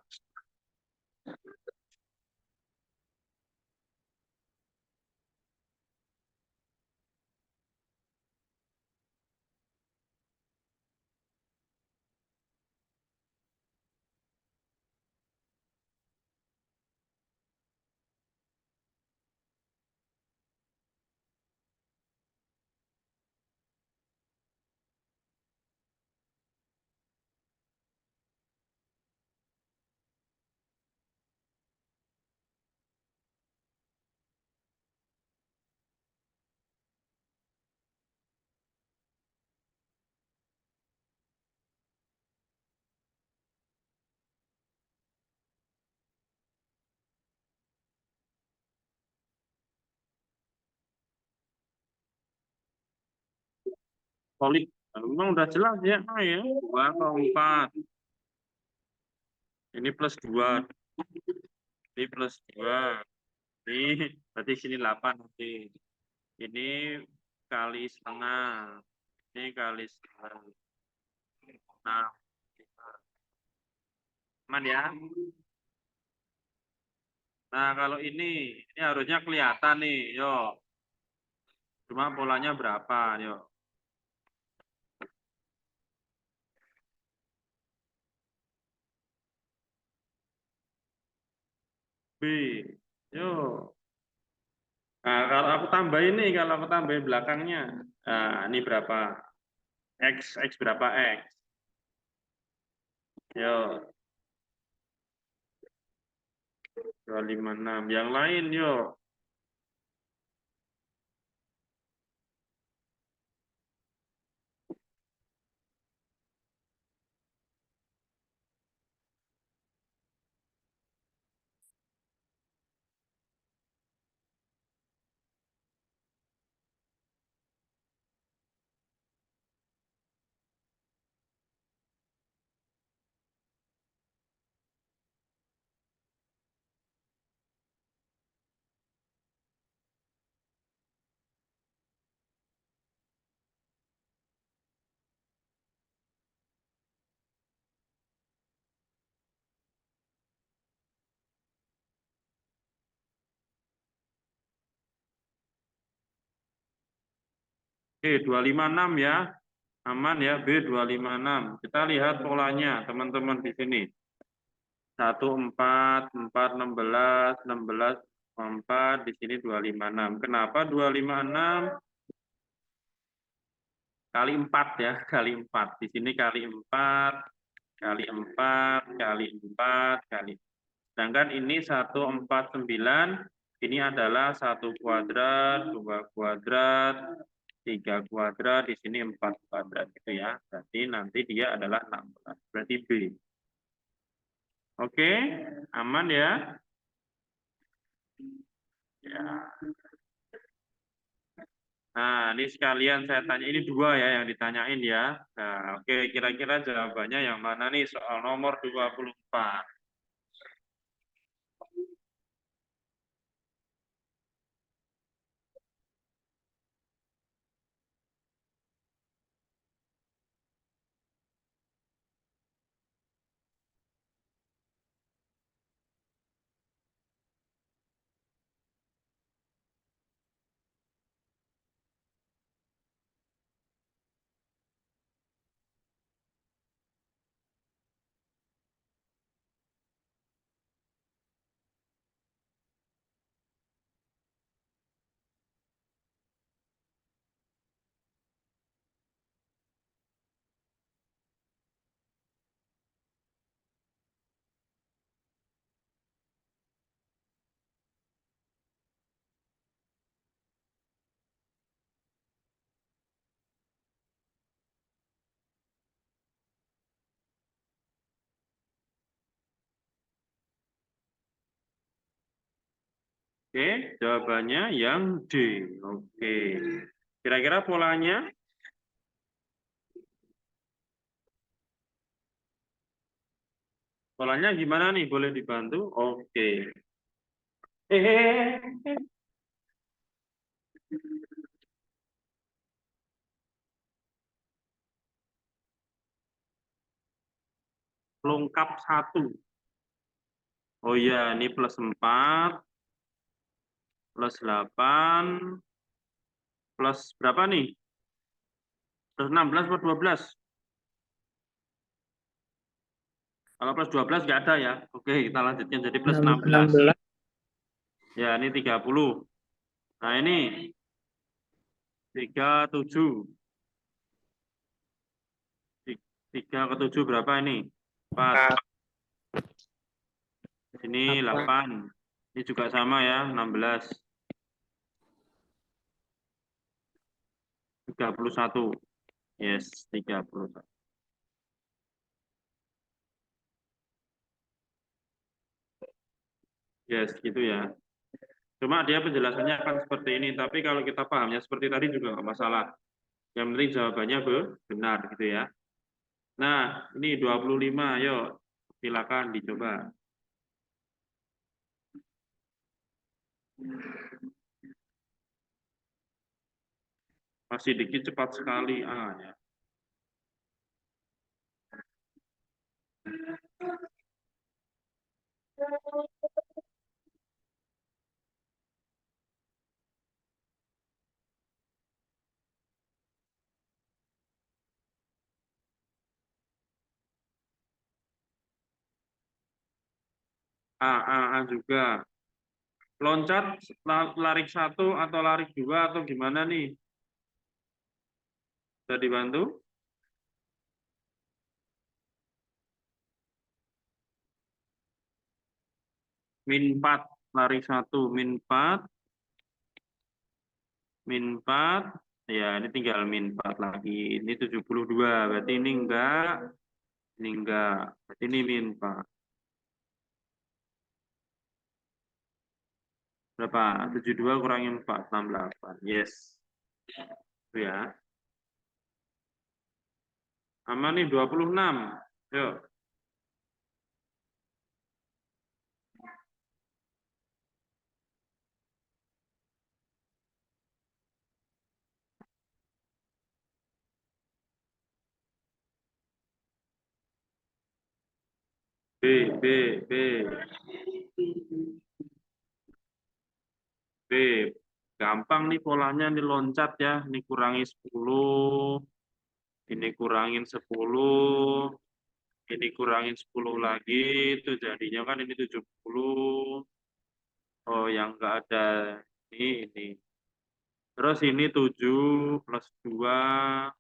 solid. Nah, memang udah jelas ya, ya. 2 atau 4. Ini plus 2. Ini plus 2. Ini berarti sini 8 nanti. Ini kali setengah. Ini kali setengah. Nah, aman ya. Nah, kalau ini harusnya kelihatan nih, yo. Cuma polanya berapa, yo. B, yo. Nah, kalau aku tambah ini, kalau aku tambahin belakangnya, nah, ini berapa? X berapa X? Yo, 256. Yang lain, yo. Oke, 256 ya. Aman ya, B 256. Kita lihat polanya, teman-teman di sini. 1, 4, 4, 16, 16, 4, di sini 256. Kenapa 256? Kali 4 ya, kali 4. Di sini kali 4, kali 4, kali 4, kali. Sedangkan ini 149, ini adalah 1 kuadrat, 2 kuadrat, 3 kuadrat, di sini 4 kuadrat gitu ya. Berarti nanti dia adalah 16. Berarti B. Oke, aman ya? Ya. Nah, ini sekalian saya tanya, ini 2 ya yang ditanyain ya. Nah, oke, kira-kira jawabannya yang mana nih soal nomor 24? Oke, jawabannya yang D. Oke. Kira-kira polanya? Polanya gimana nih? Boleh dibantu? Oke. Eh. Lengkap 1. Oh iya, ini plus 4, plus 8, plus berapa nih? Plus 16 atau 12? Kalau plus 12 nggak ada ya. Oke, kita lanjutkan jadi plus 16. 16. Ya, ini 30. Nah, ini 37. 3 ke 7 berapa ini? 4. Ini 8. Ini juga sama ya, 16. 31. Yes, 31. Yes, gitu ya. Cuma dia penjelasannya akan seperti ini, tapi kalau kita pahamnya seperti tadi juga nggak masalah. Yang penting jawabannya benar gitu ya. Nah, ini 25, yuk silakan dicoba. Masih dikit cepat sekali. Ya. A juga. Loncat, lari 1 atau lari 2 atau gimana nih? Bisa dibantu? Min 4, lari 1, min 4, min 4, ya ini tinggal min 4 lagi. Ini 72, berarti ini enggak, berarti ini min 4. Berapa? 72 kurangin 4, 68. Yes. Itu ya. Aman nih 26. Yuk. B. B. Gampang nih polanya nih loncat ya. Ini kurangi 10. Ini kurangin 10. Ini kurangin 10 lagi. Itu jadinya kan ini 70. Oh, yang enggak ada ini. Terus ini 7 plus 2.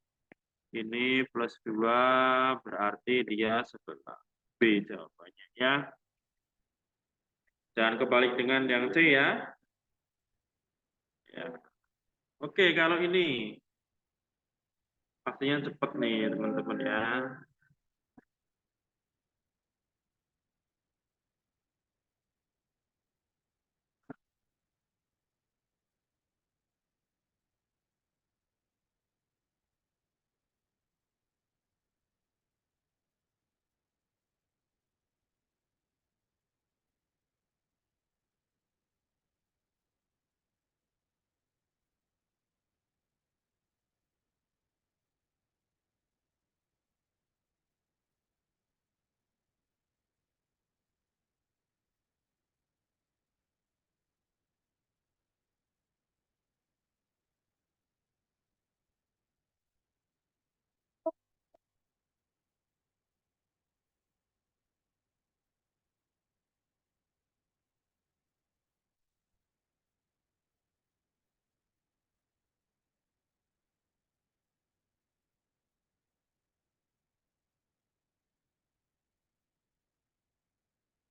Ini plus 2 berarti dia 11. B jawabannya ya. Jangan kebalik dengan yang C ya. Ya. Oke, kalau ini pastinya cepat nih teman-teman ya.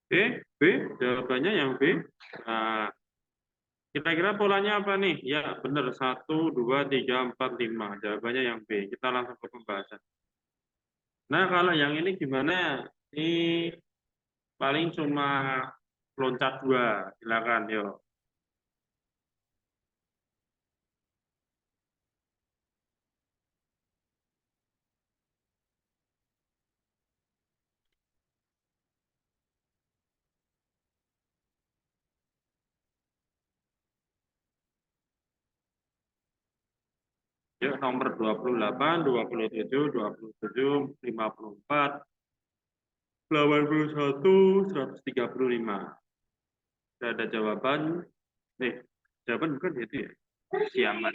B, jawabannya yang B. Nah, kira-kira polanya apa nih? Ya, benar. 1, 2, 3, 4, 5. Jawabannya yang B. Kita langsung ke pembahasan. Nah, kalau yang ini gimana? Ini paling cuma loncat 2. Silakan, yuk. Yuk, nomor 28, 27, 57, 54, 81, 135. Sudah ada jawaban. Jawaban bukan itu ya? Siaman.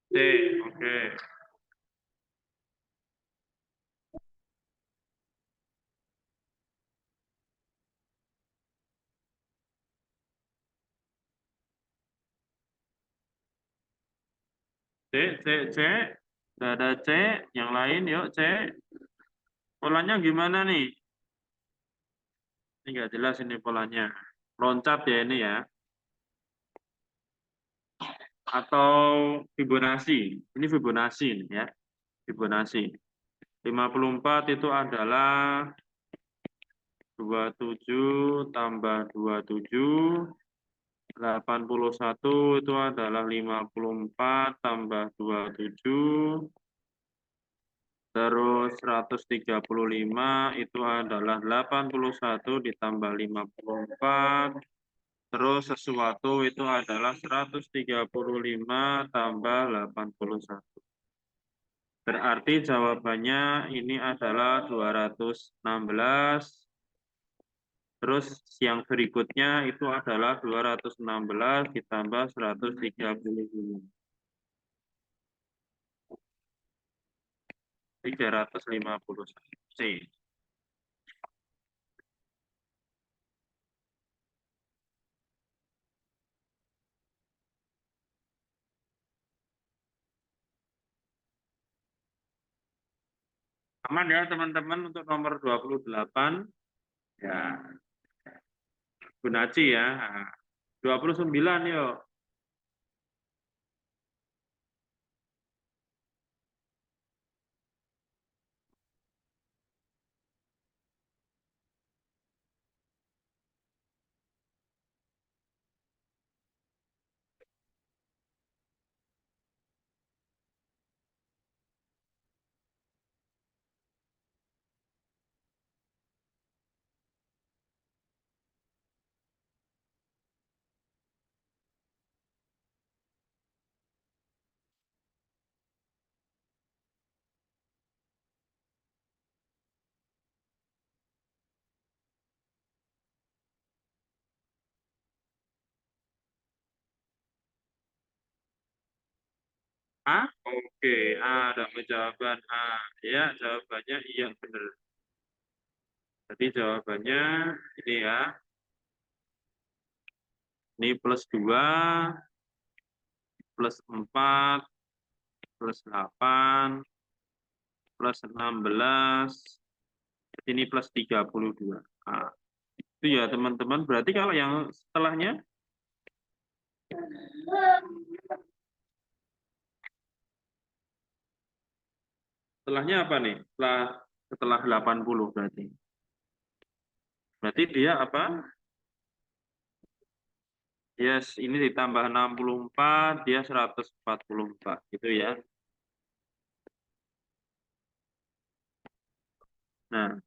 C, oke. C. Sudah ada C. Yang lain, yuk C. Polanya gimana nih? Ini nggak jelas ini polanya. Loncat ya ini ya. Atau Fibonacci. Ini Fibonacci ya. Fibonacci. 54 itu adalah 27 tambah 27 81 itu adalah 54 tambah 27. Terus 135 itu adalah 81 ditambah 54. Terus sesuatu itu adalah 135 tambah 81. Berarti jawabannya ini adalah 216. Terus yang berikutnya itu adalah 216 ditambah 135. 351 C. Aman ya teman-teman untuk nomor 28. Ya, Gunaci ya. Nah, 29 yuk. A? Oke, A ada jawaban A. Ya, jawabannya iya benar. Jadi jawabannya ini ya. Ini plus 2, plus 4, plus 8, plus 16. Ini plus 32. Nah, itu ya teman-teman. Berarti kalau yang setelahnya, setelahnya apa nih? Setelah 80 berarti. Berarti dia apa? Yes, ini ditambah 64, dia 144 gitu ya. Nah,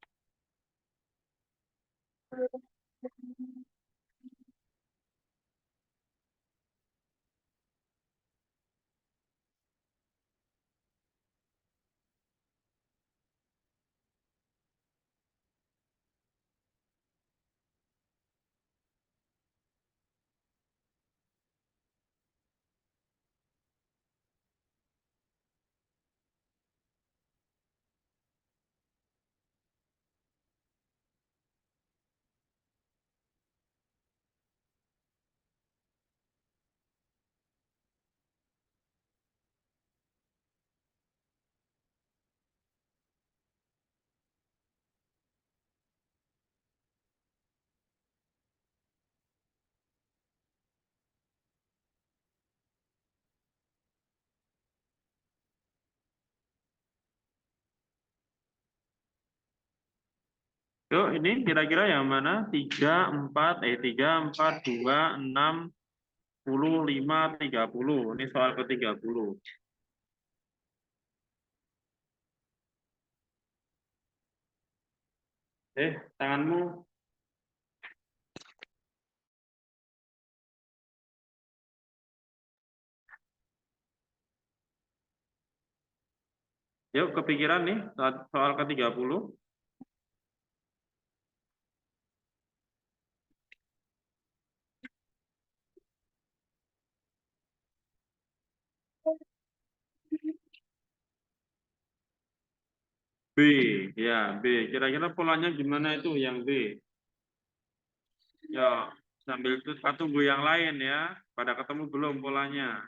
yuk ini kira-kira yang mana? 3, 4, 2, 6, 10, 5, 30. Ini soal ke-30. Tanganmu. Yuk kepikiran nih soal ke-30. B, ya B. Kira-kira polanya gimana itu yang B? Ya, sambil itu tunggu yang lain ya. Pada ketemu belum polanya?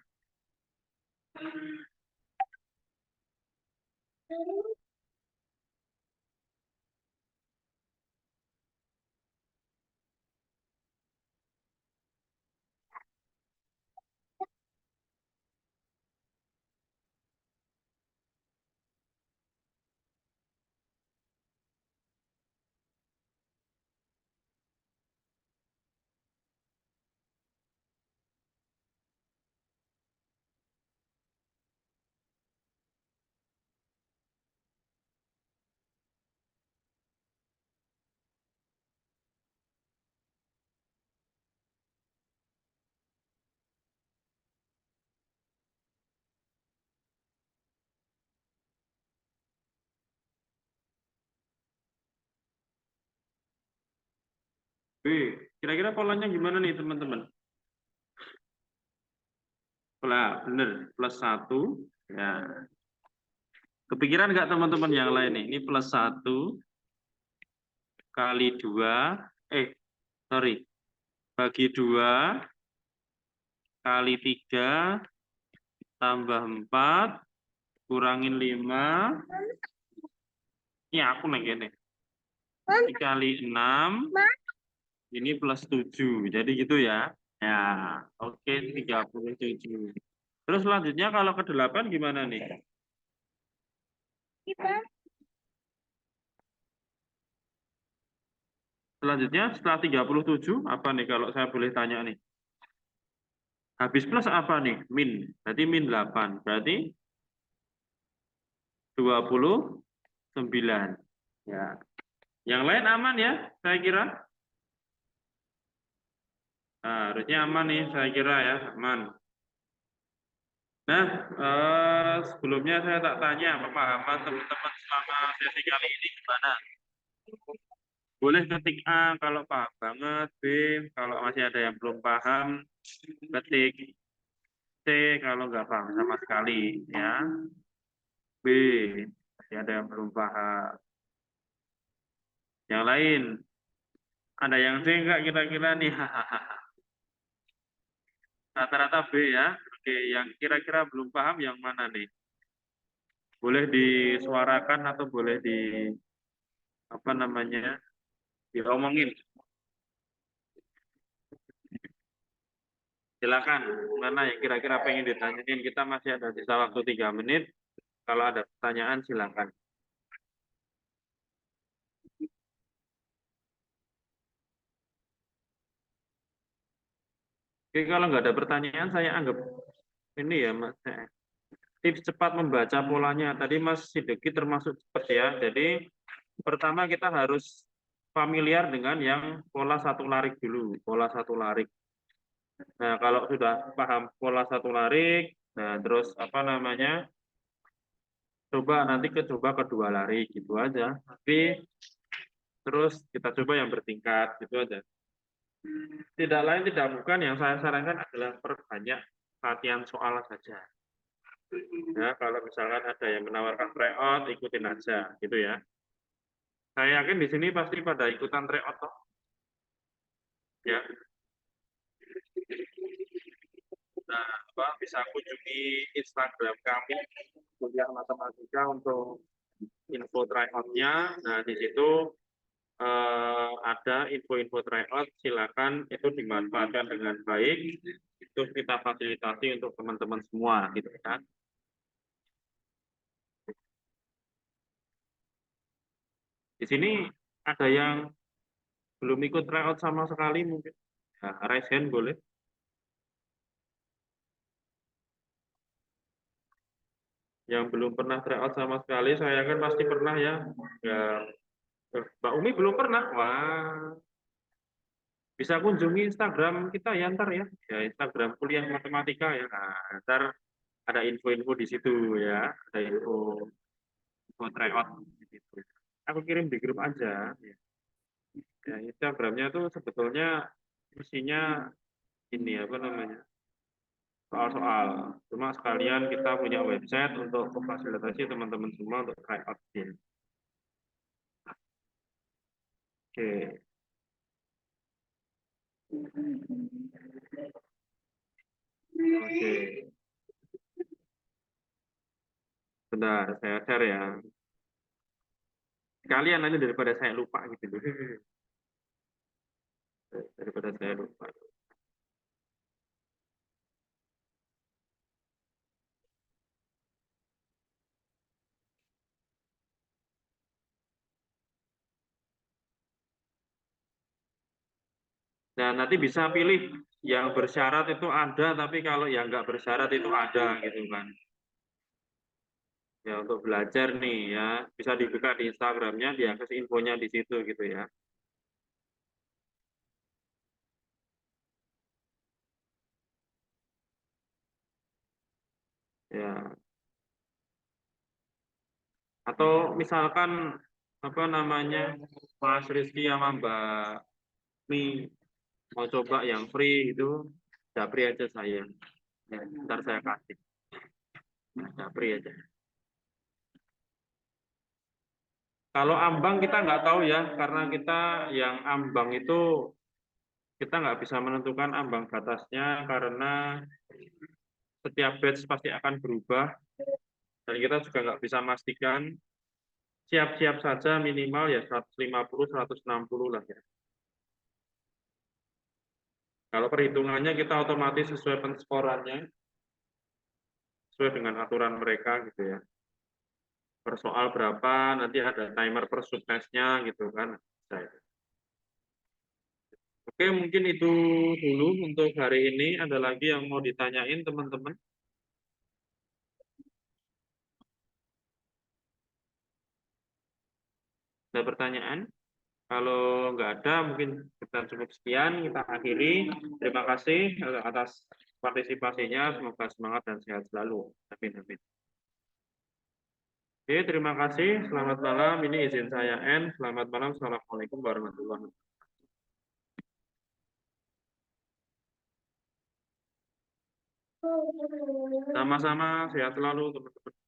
B. Kira-kira polanya gimana nih teman-teman? Bener, plus 1. Ya. Kepikiran nggak teman-teman yang lain nih? Ini plus 1 kali 2. Sorry. Bagi 2 kali 3 tambah 4 kurangin 5. Ini aku nih gini. Dikali 6. Ini plus 7. Jadi gitu ya. Ya, oke 37. Terus selanjutnya kalau ke 8 gimana nih? Selanjutnya setelah 37 apa nih kalau saya boleh tanya nih? Habis plus apa nih? Min. Berarti min 8. Berarti 29. Ya. Yang lain aman ya, saya kira. Nah, harusnya aman nih, saya kira ya, aman. Nah, sebelumnya saya tak tanya pemahaman teman-teman selama sesi kali ini gimana? Boleh ketik A kalau paham banget, B kalau masih ada yang belum paham, ketik C kalau nggak paham sama sekali, ya. B masih ada yang belum paham. Yang lain, ada yang C nggak kira-kira nih? Rata-rata B ya. Oke, yang kira-kira belum paham yang mana nih? Boleh disuarakan atau boleh di apa namanya? Diomongin. Silakan, mana yang kira-kira pengen ditanyain? Kita masih ada sisa waktu 3 menit. Kalau ada pertanyaan silakan. Oke, kalau nggak ada pertanyaan, saya anggap ini ya, Mas. Tips cepat membaca polanya. Tadi Mas Sideki termasuk cepat ya. Jadi pertama kita harus familiar dengan yang pola satu larik dulu. Pola satu larik. Nah, kalau sudah paham pola satu larik, nah terus apa namanya? Coba nanti coba kedua larik gitu aja. Tapi terus kita coba yang bertingkat gitu aja. Tidak lain tidak bukan yang saya sarankan adalah perbanyak latihan soal saja. Ya, kalau misalkan ada yang menawarkan tryout, ikutin aja, gitu ya. Saya yakin di sini pasti pada ikutan tryout toh. Ya. Nah, bisa kunjungi Instagram kami, Kuliah Matematika untuk info tryout-nya. Nah, di situ ada info-info tryout, silakan itu dimanfaatkan dengan baik. Itu kita fasilitasi untuk teman-teman semua, gitu kan. Di sini ada yang belum ikut tryout sama sekali mungkin. Nah, raise hand boleh. Yang belum pernah tryout sama sekali, saya kan pasti pernah ya. Ya, Mbak Umi belum pernah. Wah, bisa kunjungi Instagram kita ya ntar ya. Ya Instagram Kuliah Matematika ya. Nah, ntar ada info-info di situ ya. Ada info tryout di situ. Aku kirim di grup aja. Ya, Instagramnya tuh sebetulnya isinya ini apa namanya? Soal-soal. Cuma sekalian kita punya website untuk memfasilitasi teman-teman semua untuk tryout game. Oke. Oke. Bentar, saya share ya. Kalian nanti daripada saya lupa gitu loh. Daripada saya lupa. Nah, nanti bisa pilih yang bersyarat itu ada, tapi kalau yang nggak bersyarat itu ada gitu kan. Ya untuk belajar nih ya, bisa dibuka di Instagramnya, diakses infonya di situ gitu ya. Ya. Atau misalkan apa namanya Mas Rizky sama Mbak resmi, mau coba yang free itu, japri aja saya. Ya, ntar saya kasih. Japri aja. Kalau ambang kita nggak tahu ya, karena kita yang ambang itu kita nggak bisa menentukan ambang batasnya karena setiap batch pasti akan berubah dan kita juga nggak bisa memastikan. Siap-siap saja minimal ya 150, 160 lah ya. Kalau perhitungannya kita otomatis sesuai penskorannya, sesuai dengan aturan mereka gitu ya. Per soal berapa, nanti ada timer per subtestnya gitu kan. Oke, mungkin itu dulu untuk hari ini. Ada lagi yang mau ditanyain teman-teman? Ada pertanyaan? Kalau nggak ada, mungkin kita cukup sekian. Kita akhiri. Terima kasih atas partisipasinya. Semoga semangat dan sehat selalu. Amin, amin. Oke, terima kasih. Selamat malam. Ini izin saya N. Selamat malam. Assalamualaikum warahmatullahi wabarakatuh. Sama-sama. Sehat selalu, teman-teman.